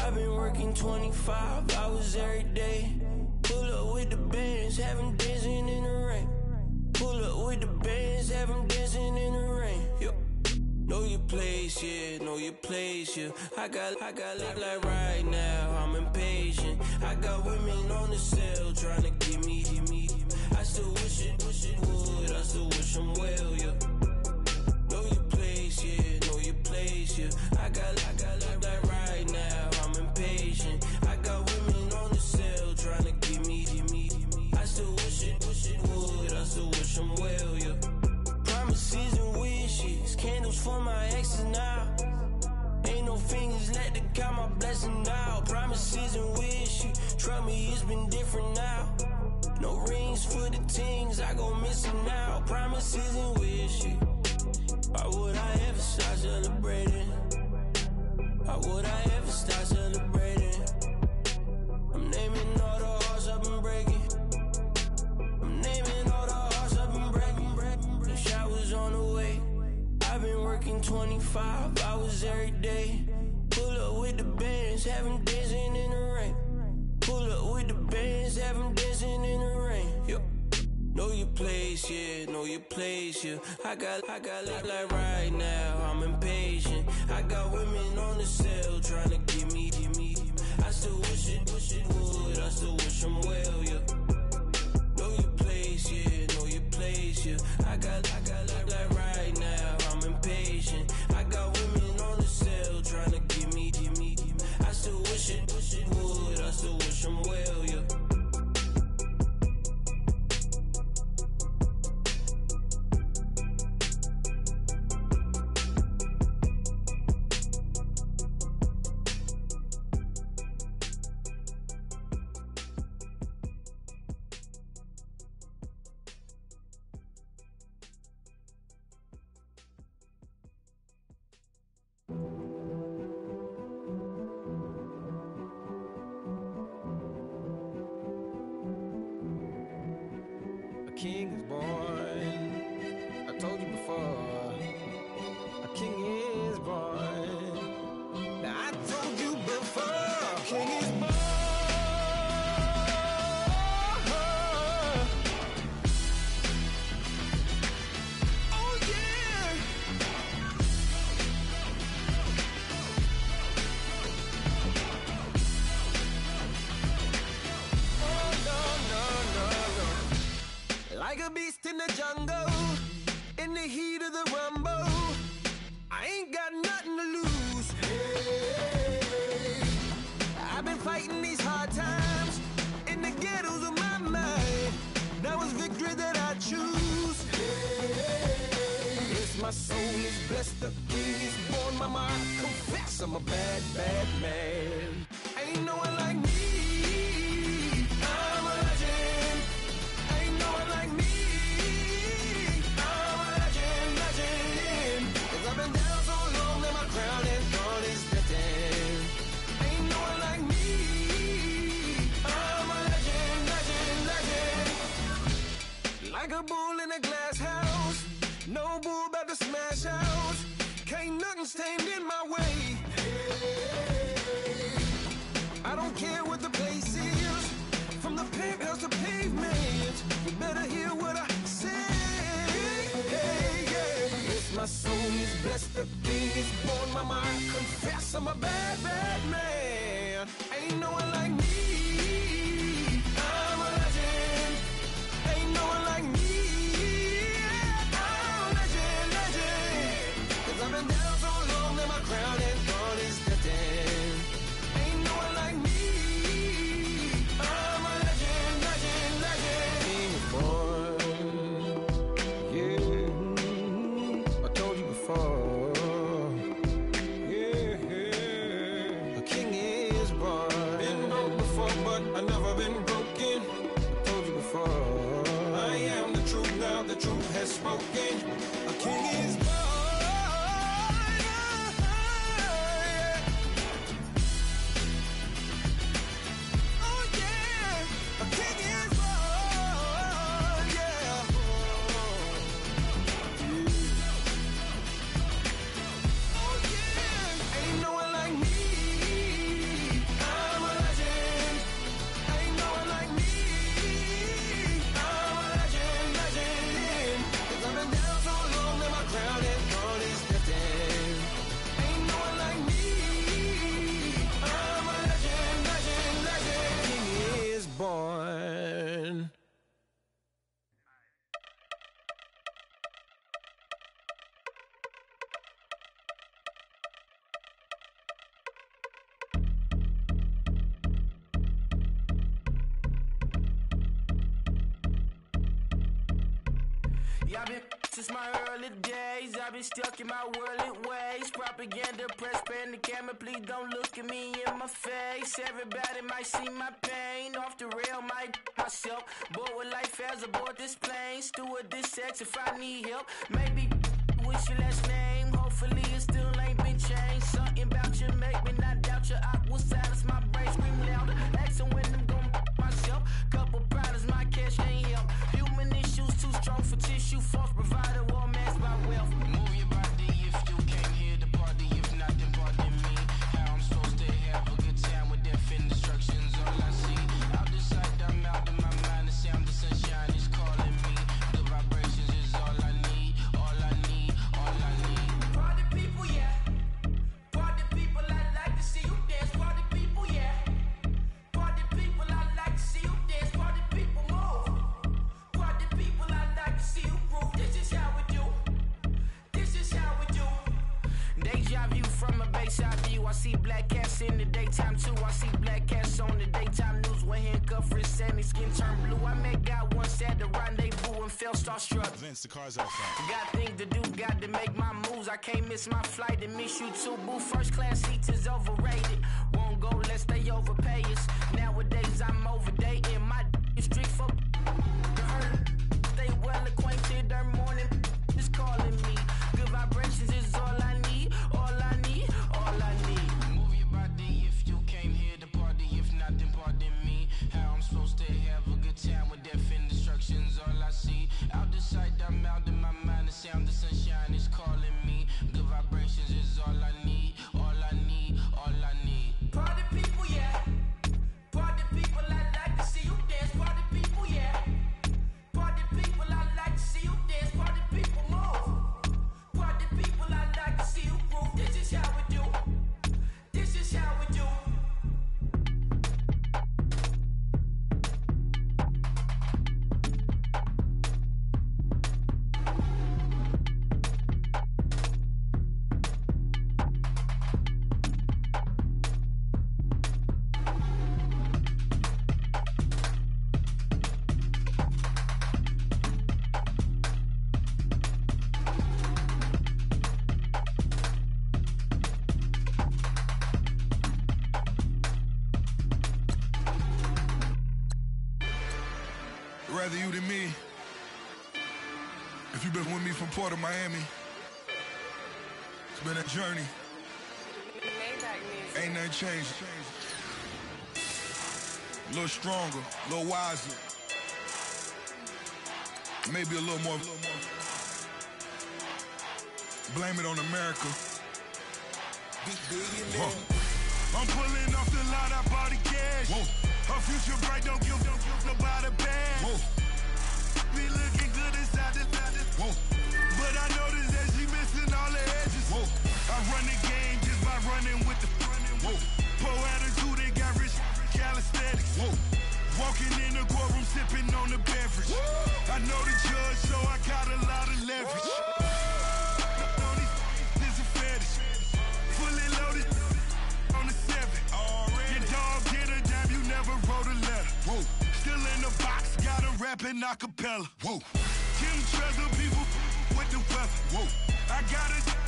I've been working 25 hours every day. Pull up with the bands, have them dancing in the rain. Pull up with the bands, have them dancing in the rain. Yo. Know your place, yeah, know your place, yeah. I got like right now, I'm impatient. I got women on the cell trying to give me. I still wish it would, I still wish them well, yeah. Know your place, yeah, know your place, yeah. I got like right now, I'm impatient. I got women on the cell trying to give me. I still wish it would, I still wish them well, yeah. Promises and wishes, candles for my exes now. Ain't no fingers left to count my blessing now. Promises and wishes, trust me, it's been different now. No rings for the things I go missing now. Promises and wishes, why would I ever start celebrating? Why would I ever start celebrating? I'm naming all the hearts I've been breaking. I'm naming all the hearts I've been breaking. The showers on the way. I've been working 25 hours every day. Pull up with the bands, have them dancing in the rain. Pull up with the bands, have them dancing in the rain. Yo. Know your place, yeah, know your place, yeah. I got like right now, I'm impatient. I got women on the cell trying to give me. I still wish it would, I still wish them well, yeah. Know your place, yeah, know your place, yeah. I got like right now, I'm impatient. I got women on the cell trying to give me. I still wish it would, I still wish them well, yeah. King is born. I told you before, a king is born. Now I told you before, a king is born. Oh yeah. Oh no. Like a beast in the jungle, in the heat of the rumble, I ain't got nothing to lose. Hey, I've been fighting these hard times in the ghettos of my mind. Now it's victory that I choose. Hey, yes, my soul is blessed, the king is born. Mama, I confess I'm a bad, bad man. Ain't no one like me. I'm a legend. Ain't no one like me. I'm a legend. 'Cause I've been down so long that my crown and throne is destined. Ain't no one like me. I'm a legend. Like a bull in a glass house, no bull about to smash out. Can't nothing stand in my way. I don't care what the place is, from the penthouse to pavement. You better hear what I say. Hey, yeah. Yes, my soul is blessed, the king is born. Mama, I confess I'm a bad, bad man. Ain't no one like me. I'm a legend. Ain't no one like me. I'm a legend. 'Cause I've been down so long that my crown and throne is destined. before. Yeah, a king is born. Been broke before, but I never been broken. I told you before. I am the truth now, the truth has spoken. A king is born. Since my early days, I've been stuck in my worldly ways. Propaganda, press, pan the camera, please don't look at me in my face. Everybody might see my pain, off the rail, might myself. Bored with life as aboard this plane. Steward this sex if I need help. Maybe what's your last name? Hopefully it still ain't been changed. Something about you make me not doubt you. I will silence my brain, scream louder. Asking when I'm gonna myself. Couple problems, my cash ain't help. Human issues too strong for tissue. False provider, war mask by wealth. Move your body if you came here to party. If not, then pardon me. How I'm supposed to have a good time with death and destruction's all I see. Out the sight, I'm out of my mind. The sound, the sunshine is calling me. The vibrations is all I need. All I need, all I need. Party people, yeah. Party people, I like to see you dance. Party people, yeah. Party people, I like to see you dance. Party people, move. Party people, I like to see you groove. This is how we do. This is how we do. Deja view from a bayside view. I see black cats in the daytime too. I see black cats on the daytime news with handcuff wrists and his skin turned blue. I met God once at the rendezvous and felt starstruck. Vince, the car's outside. Got things to do, got to make my moves. I can't miss my flight and miss you too, boo. First class seats is overrated. Won't go lest they overpay us. Nowadays I'm overdating. My street folk. Stay well acquainted. Their morning is calling me. Good vibrations is all I need. All I need. All I need. Move your body if you came here to party. If not, then pardon me. How I'm supposed to have a good time with death and destruction's all I see. Out the sight, I'm out in my mind. The sound, the sunshine is calling me. Good vibrations is all I need. All I need. All I need. Party people, yeah. Party people, I like to see you dance. Party people, yeah. Party people, I like to see you dance. Party people, move. Party people, I like to see you groove. This is how we do. This is how we do. Rather you than me. If you've been with me from Port of Miami, it's been a journey. Ain't nothing changed. A little stronger, a little wiser. Maybe a little more. Blame it on America. I'm pulling off the line, I bought the cash. Whoa. Her future bright, don't give nobody bad. Whoa. Be looking good inside the whoa. But I noticed that she missing all the edges. Whoa. I run the game just by running with the whoa. Poor attitude, they got rich calisthenics. Whoa. Walking in the courtroom, sipping on the beverage. Whoa. I know the judge, so I got a lot of leverage. This is a fetish. Fully loaded on the 7. Your dog get a dime, you never wrote a letter. Whoa. Still in the box, gotta rap in acapella. Whoa. Kim Treasure, people with the weather. Whoa. I got it.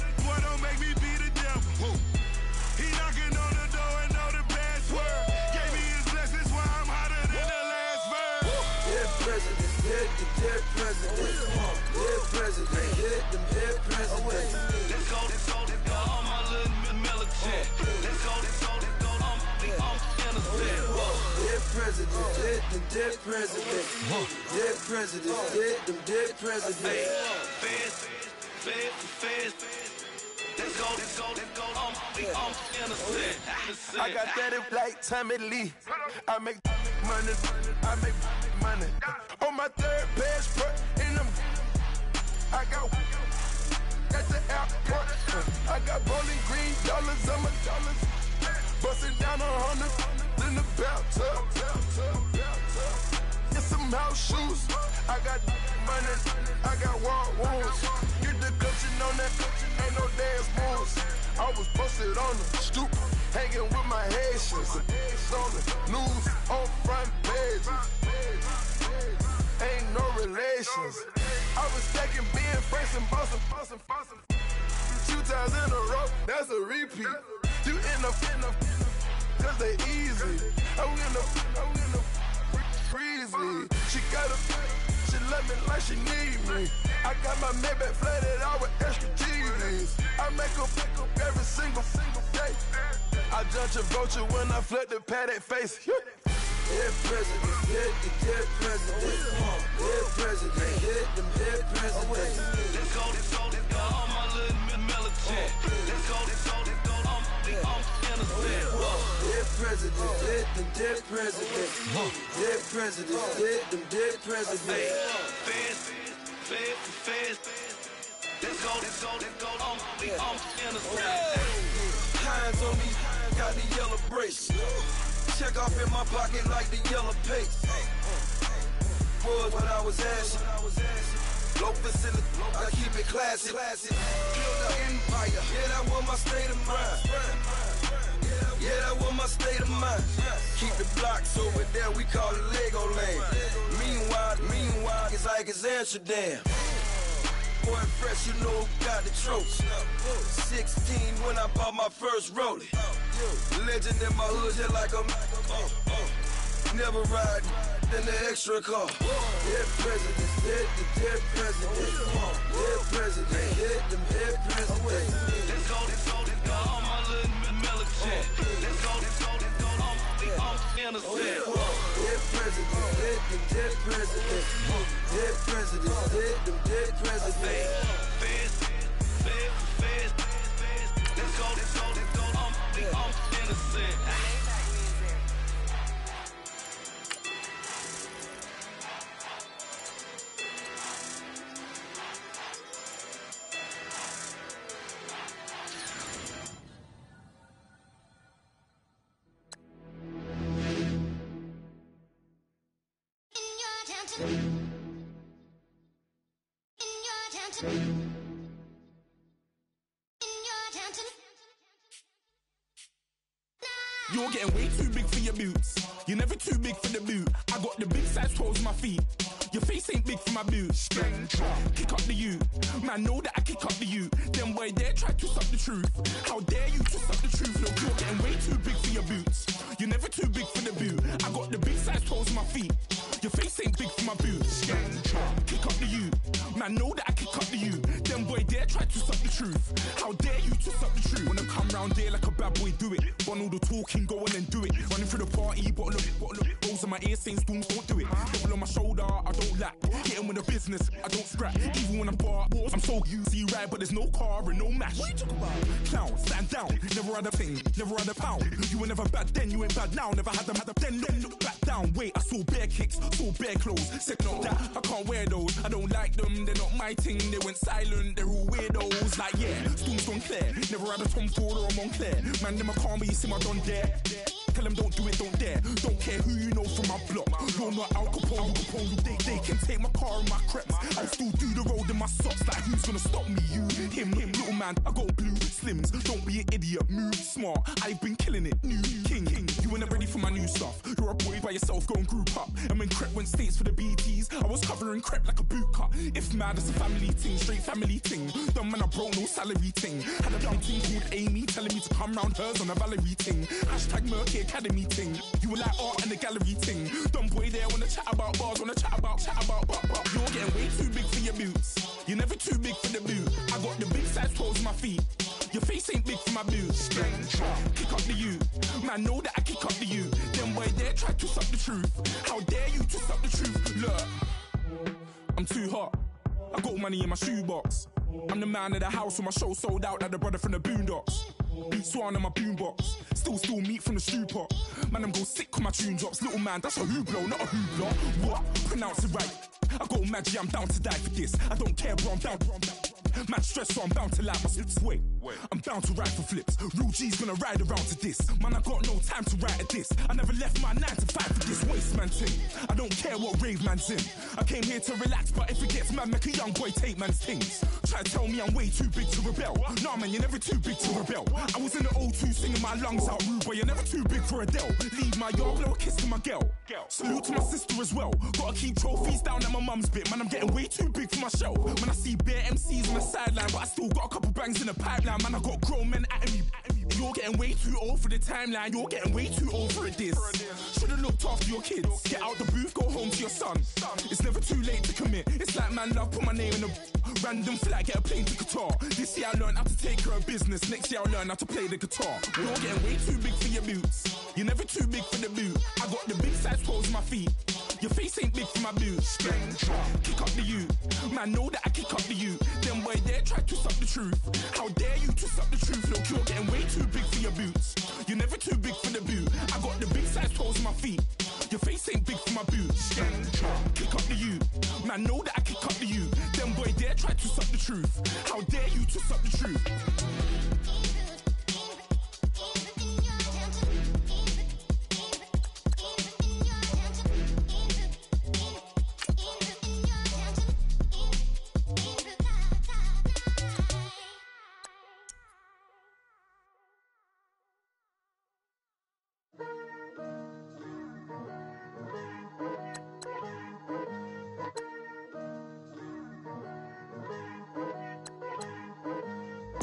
Dead president, hit them dead presidents. Let's go, all my little militant. Let's go, I'm innocent. Dead president, hit them dead presidents. Dead president, hit them dead presidents. Feds. Let's go, I'm innocent. I got that in like Tommy Lee. I make money. On my third passport in them. I got at the airport. I got bowling green dollars on my dollars. Busting down 100 in the bathtub. Get some house shoes. I got money. I got war wounds. Get the coaching on that. Ain't no dance moves. I was posted on the stoop, hanging with my Haitians. On the news, on front pages. Ain't no relations. I was stacking being first and bossing. 2 times in a row, that's a repeat. You in the cause they easy. I'm in the freezy. She love me like she need me. I got my Maybach flooded out with extra TVs. I make up every single day. I judge a vulture when I flip the paddock face. Dead president, hit the dead president. Dead president, hit them dead presidents. Let's go, all my little militant. Let's go, I'm innocent. Dead president, hit them dead presidents. Dead president, hit them dead presidents. Feds. Let's go, I'm innocent. Hands on me, got the yellow brace. Check off in my pocket like the yellow paste. Was when I was asking. Low facility, I keep it classy. Build an empire, yeah, that was my state of mind. Yeah, that was my state of mind. Keep the blocks over there, we call it Lego Land. Meanwhile, it's like it's Amsterdam. Boy, fresh, you know who got the tropes. 16 when I bought my first rollie. Legend in my hood, just like a never ride in the extra car. Dead presidents, hit the dead presidents. Dead president, hit them dead presidents. Let's go, all my little militant. Let's go, I'm innocent. Dead presidents, hit them dead presidents. Dead presidents, hit them dead presidents. Feds. Let's go, I'm innocent. You're getting way too big for your boots. You're never too big for the boot. I got the big size toes on my feet. Your face ain't big for my boots. Kick up the you. Man, know that I kick up the you. Them boy there try to stop the truth. How dare you to stop the truth? Look, you're getting way too big for your boots. You're never too big for the boot. I got the big size toes on my feet. Your face ain't big for my boots. Kick up the you. Man, know that I kick up the you. Them boy there try to stop the truth. How dare you to stop the truth? When I come round there like a bad boy, do it. Want all the talking, go on and do it. Running through the party, bottle up. Rolls on my ear saying storms, don't do it. Double on my shoulder, I don't lack. Getting with the business, I don't scrap. Even when I'm bar, I'm so easy right, but there's no car and no match. What you talking about? Clown, stand down. Never had a thing, never had a pound. You were never bad then, you ain't bad now. Never had them, then look back down. Wait, I saw bare kicks, saw bare clothes. Said no, that I can't wear those. I don't like them, they're not my thing. They went silent, they're all weirdos. Like yeah, storms gone clear. Never had a Tom Ford or a Montclair. Man, them I can't be, see my done there. Tell them don't do it, don't dare. Don't care who you know from my block. You're not Al Capone, they can take my car and my creps. I'll still do the road in my socks. Like who's gonna stop me? You, him, little man. I got blue slims. Don't be an idiot, move smart. I've been killing it, new king. You were never ready for my new stuff. You're a boy by yourself, go and group up. And when Crep went states for the BTs, I was covering Crep like a boot cut. If mad, it's a family ting, straight family ting. Dumb man, I broke no salary ting. Had a young ting called Amy telling me to come round hers on a Valerie ting. Hashtag Murky Academy ting. You were like art and the gallery ting. Dumb boy there wanna chat about bars, wanna chat about. You're getting way too big for your boots. You're never too big for the boot. I got the big size toes on my feet. Your face ain't big for my boots. Kick up the you. Man, know that I kick up the you. Them boy there try to suck the truth. How dare you to suck the truth? Look, I'm too hot. I got money in my shoebox. I'm the man of the house when my show sold out like the brother from the Boondocks. Beat Swan in my boombox. Still meat from the stew pot. Man, I'm go sick when my tune drops. Little man, that's a hooplo, not a hoopla. What? Pronounce it right. I got Maggie, I'm down to die for this. I don't care, bro, I'm down. Man stressed, so I'm bound to like my slips. Wait, I'm bound to ride for flips. Real G's gonna ride around to this. Man, I got no time to write at this. I never left my 9 to 5 for this waste man thing. I don't care what rave man's in. I came here to relax, but if it gets mad, make a young boy take man's things. Try to tell me I'm way too big to rebel. Nah, man, you're never too big to rebel. I was in the O2 singing my lungs out rude, but you're never too big for Adele. Leave my yard, blow a kiss to my girl. Salute to my sister as well. Gotta keep trophies down at my mum's bit. Man, I'm getting way too big for my show. When I see bare MCs on the sideline, but I still got a couple bangs in the pipeline. Man, I got grown men at me. You're getting way too old for the timeline. You're getting way too old for a diss. Should've looked after your kids. Get out the booth, go home to your son. It's never too late to commit. It's like man love, put my name in a random flat, get a plane to Qatar. This year I learned how to take care of business. Next year I'll learn how to play the guitar. You're getting way too big for your boots. You're never too big for the boot. I got the big size toes on my feet. Your face ain't big for my boots. Kick up the you. Man, know that I kick up the you. Them boy there try to suck the truth. How dare you to suck the truth? Look, you're getting way too big for your boots. You're never too big for the boot. I got the big size toes on my feet. Your face ain't big for my boots. Kick up the you. Man, know that I kick up the you. Them boy there try to suck the truth. How dare you to suck the truth?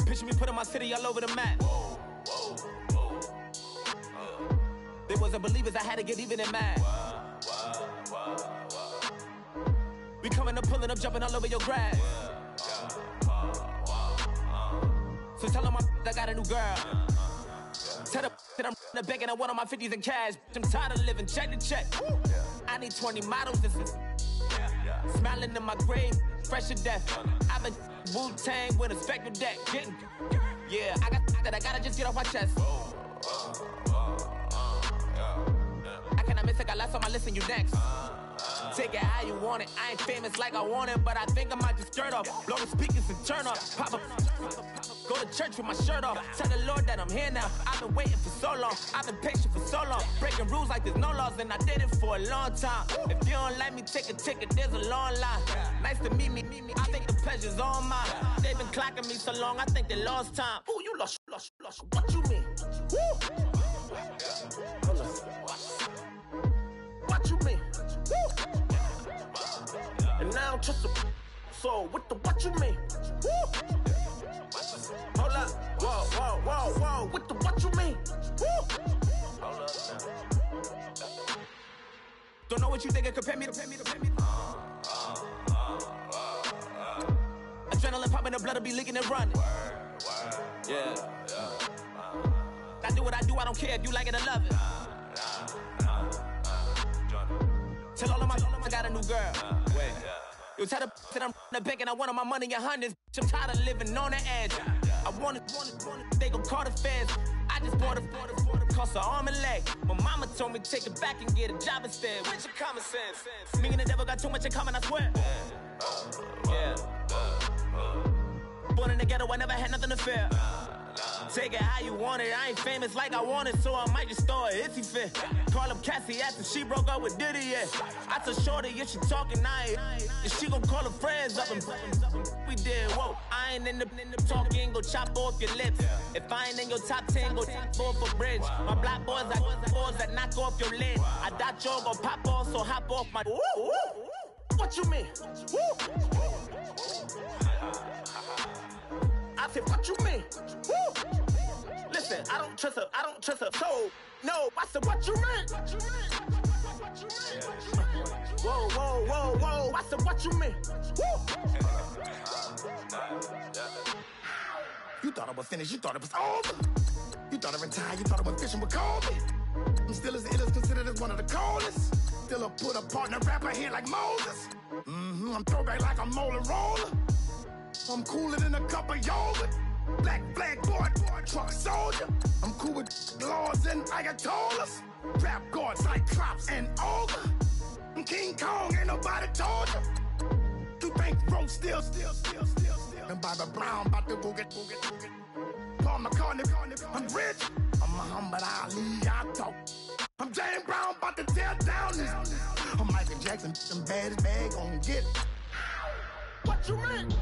Picture me putting my city all over the map. They wasn't believers, I had to get even in mad. We coming up, pulling up, jumping all over your grass. So tell them I got a new girl. Tell them that I'm in the bank and I want all my 50s in cash. I'm tired of living check to check. I need 20 models. This is smiling in my grave, fresh to death. I've been Wu-Tang with a spectral deck. Yeah, I gotta just get off my chest. I cannot miss it, got last on my list and you next. Take it how you want it. I ain't famous like I want it, but I think I might just skirt off. Blow the speakers and turn up. Pop up. Go to church with my shirt off. Tell the Lord that I'm here now. I've been waiting for so long. I've been patient for so long. Breaking rules like there's no laws, and I did it for a long time. If you don't like me, take a ticket. There's a long line. Nice to meet me. I think the pleasure's all mine. They've been clocking me so long, I think they lost time. Ooh, you lost. What you mean? Woo! Hold on. What you mean? Woo! And now I don't trust the so what you mean? Woo! Hold up, whoa, what you mean? Woo! Hold up now. Don't know what you think, compare me to. Adrenaline popping, the blood will be leaking and running. Yeah. I do what I do, I don't care if you like it or love it. Tell all of my I got a new girl. Wait. You tell the that I'm in the bank and I want all my money in hundreds. I'm tired of living on the edge. I want it, they gon' call the feds. I just bought a cost an arm and leg. My mama told me take it back and get a job instead. Where's your common sense? Me and the devil got too much in common, I swear. Yeah. Born in the ghetto, I never had nothing to fear. Take it how you want it. I ain't famous like I want it, so I might just throw a hissy fit. Call up Cassie after she broke up with Diddy, yeah. I told Shorty if she talking, if she gon' call her friends up and we did, whoa. I ain't in the talking, go chop off your lips. If I ain't in your top 10, go top 4 for bridge. My black boys, I got boys that knock off your lid. I doubt y'all gon' pop off, so hop off my. What you mean? Woo. I said, what you mean? Woo. Listen, I don't trust her, so no. I said, what you mean? Whoa. I said, what you mean? Woo. You thought I was finished, you thought it was over. You thought I retired, you thought I went fishing with Kobe. I'm still as ill as considered as one of the coldest. Still a put a partner rapper here like Moses. I'm throwback like a molar roller. I'm cooler than a cup of yogurt. Black flag board, truck soldier. I'm cool with laws and Ayatollahs. Rap gods like Cyclops and Ogre. I'm King Kong, ain't nobody told you. You think Rome still. And Bobby Brown about to go get. Paul McCartney, I'm rich. I'm Muhammad Ali, I talk. I'm James Brown, about to tear down this. I'm Michael Jackson, some bad bag gon' get. What you mean?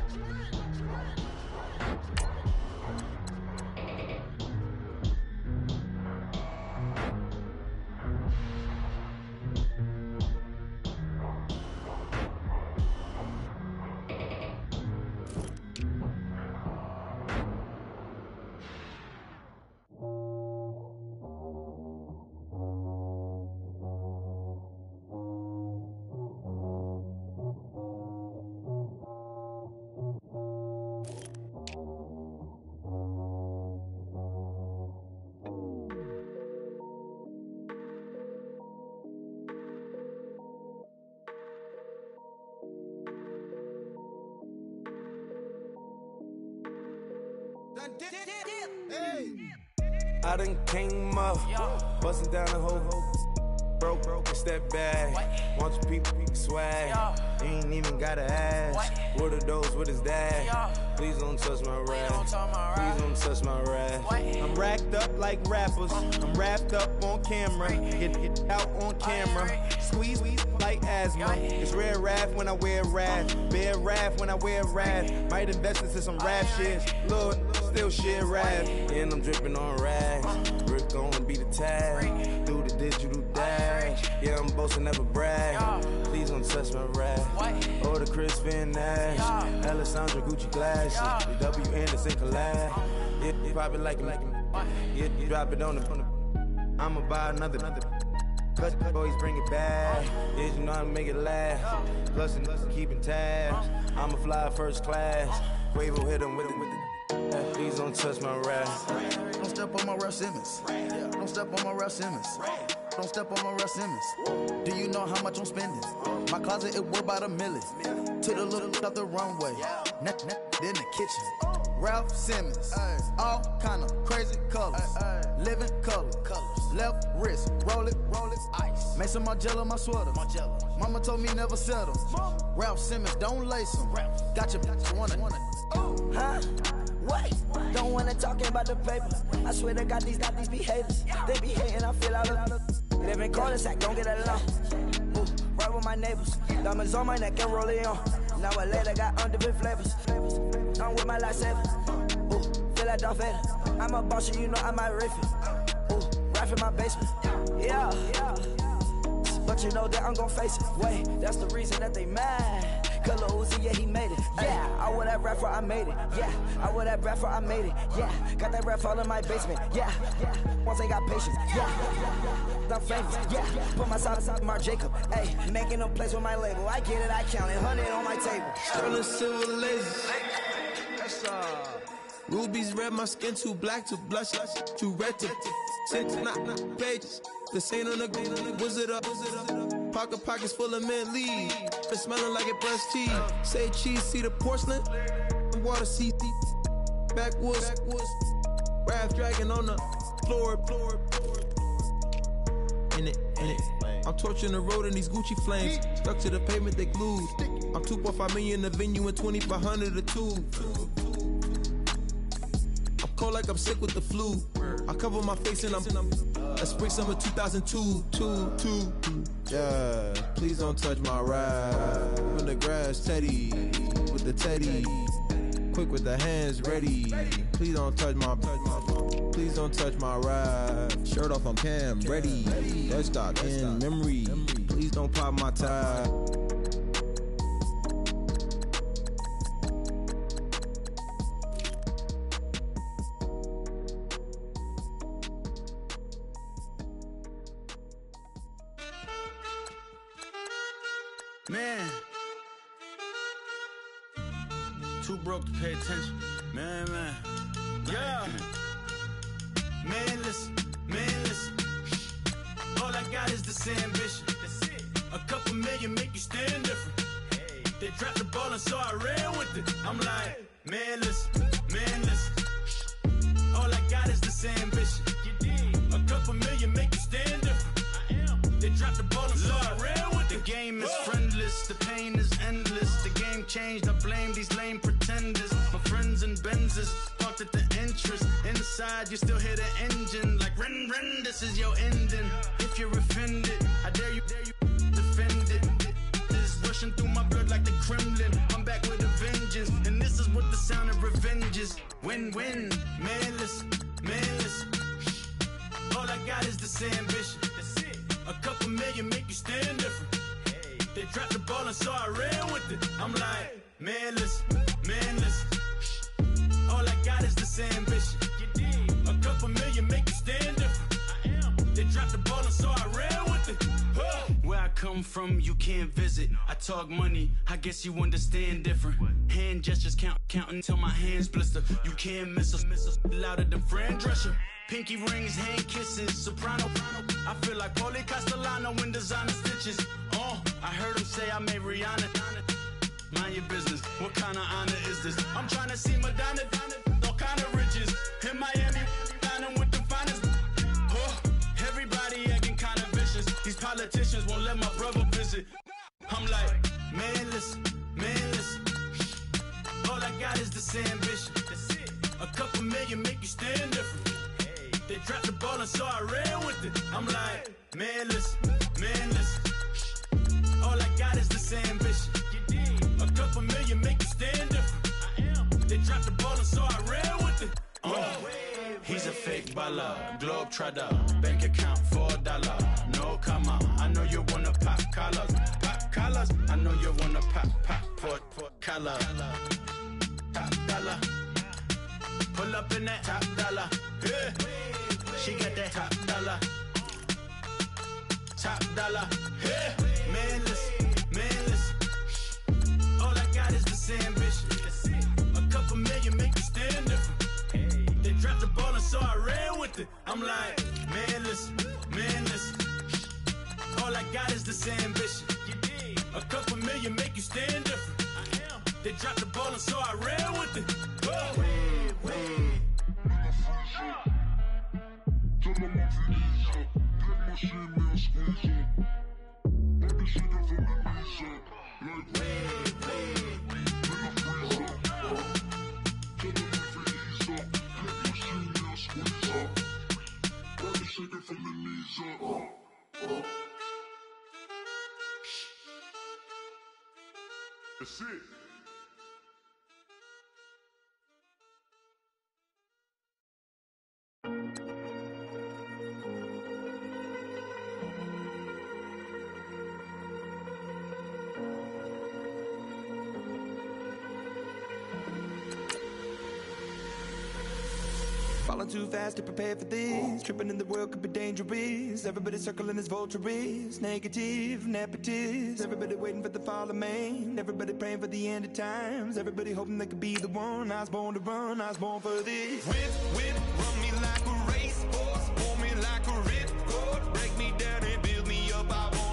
I done came up, bustin' down the whole broke, step back. Want your people swag, you ain't even gotta ask. What are those, what is that? Please don't touch my rap, please don't touch my rap. I'm racked up like rappers, I'm wrapped up on camera. Get out on camera, squeeze like asthma. It's rare wrath when I wear wrath, bare wrath when I wear wrath. Might invest into some rap shit, Lord, still shit rap. And I'm dripping on rags, Rick gon' be the tag. Do the digital dash, yeah, I'm boasting, never brag. Please don't touch my rap. Or the Chris Finn Nash, Alessandra Gucci glasses, the W Anderson collab. Yeah, you pop it like it. Yeah, you drop it on the. I'ma buy another. Cut boys bring it back. Yeah, you know how to make it laugh. Plus and keeping tabs. I'ma fly first class. Quavo hit him with it. Please don't touch my rap. Don't step on my Ralph Simmons. Don't step on my Ralph Simmons. Don't step on my Ralph Simmons. Do you know how much I'm spending? My closet, it worth about $1 million. To the little of the runway. Neck in the kitchen. Ralph Simmons. All kind of crazy colors. Living colors. Left wrist. Roll it. Ice. Made some Margiela my sweater. Mama told me never settle. Ralph Simmons, don't lace them. Got your wanna. Huh? What? Don't wanna talk about the paper. I swear to God, these behaviors. They be hating, I feel out of. Live in cul-de-sac, don't get along. Ooh, right with my neighbors. Diamonds on my neck and roll it on. Now I later got undefeated flavors. I'm with my lifesaver. Ooh, feel like Darth Vader. I'm a boss, you know I'm a riffin'. Ooh, right in my basement. Yeah. But you know that I'm gon' face it. Wait, that's the reason that they mad. Cause Lil Uzi, yeah, he made it. Yeah, I wear that rap for I made it. Yeah, I wear that rap for I made it. Yeah, got that rap all in my basement. Yeah, once I got patience. Yeah, I'm famous. Yeah, put my side aside Mark Jacob. Hey, making no place with my label. I get it, I count it. 100 on my table. Sterling silver lasers. Rubies red, my skin too black to blush, too red to six, not pages. This ain't on the wizard up. Pockets full of mint leaves. Been smelling like it brushed teeth. Say cheese, see the porcelain. Water, see backwoods. Wrath dragging on the floor. In it. I'm torching the road in these Gucci flames. Stuck to the pavement, they glued. I'm 2.5 million the venue and 2,500 a tube. cold like I'm sick with the flu. I cover my face and that's spring summer 2002. Yeah, please don't touch my ride. From the grass, Teddy, with the Teddy. Quick with the hands ready. Please don't touch my ride. Shirt off on cam, ready. Dead stock in memory. Please don't pop my tie. Man, too broke to pay attention. Man. Yeah. Man, listen. All I got is this ambition. A couple million make you stand different. They dropped the ball and so I ran with it. I'm like, man, listen. All I got is this ambition. A couple million make you stand different. They dropped the ball and so I ran with it. The game is friendless, the pain is endless. The game changed, I blame these lame pretenders. My friends and Benzes parked at the entrance. Inside, you still hear the engine. Like, rin, this is your ending. If you're offended, I dare you defend it. This is rushing through my blood like the Kremlin. I'm back with a vengeance, and this is what the sound of revenge is. Win-win, man, listen. All I got is this ambition. A couple million make you stand different. They dropped the ball and so I ran with it. I'm like, man, listen. All I got is this ambition. A couple million make you stand different. They dropped the ball and so I ran with it. Where I come from, you can't visit. I talk money, I guess you understand different. Hand gestures counting till my hands blister. You can't miss us louder than Fran Drescher. Pinky rings, hand kisses, soprano. I feel like Paulie Castellano in designer stitches. I heard him say I made Rihanna. Mind your business, what kind of honor is this? I'm trying to see Madonna, all kind of riches. In Miami, dining with the finest. Everybody acting kind of vicious. These politicians won't let my brother visit. I'm like, man, listen. All I got is this ambition. A couple million make you stand different. They dropped the ball and so I ran with it. I'm like, man, listen. All I got is this ambition. A couple million make you stand different. They dropped the ball and so I ran with it. He's a fake baller, globe trotter, bank account $4. No comma, I know you wanna pop collars. I know you wanna pop for color. Top dollar, pull up in that top dollar. Yeah. She got that top dollar. Yeah. Man, listen. All I got is this ambition. A couple million make you stand different. They dropped the ball and so I ran with it. I'm like, man, listen. All I got is this ambition. A couple million make you stand different. They dropped the ball and so I ran with it. That's it. Falling too fast to prepare for this. Tripping in the world could be dangerous. Everybody circling as vultures. Negative, nepotist. Everybody waiting for the fall of man. Everybody praying for the end of times. Everybody hoping they could be the one. I was born to run, I was born for this. Whip, run me like a racehorse. Pull me like a ripcord. Break me down and build me up, I want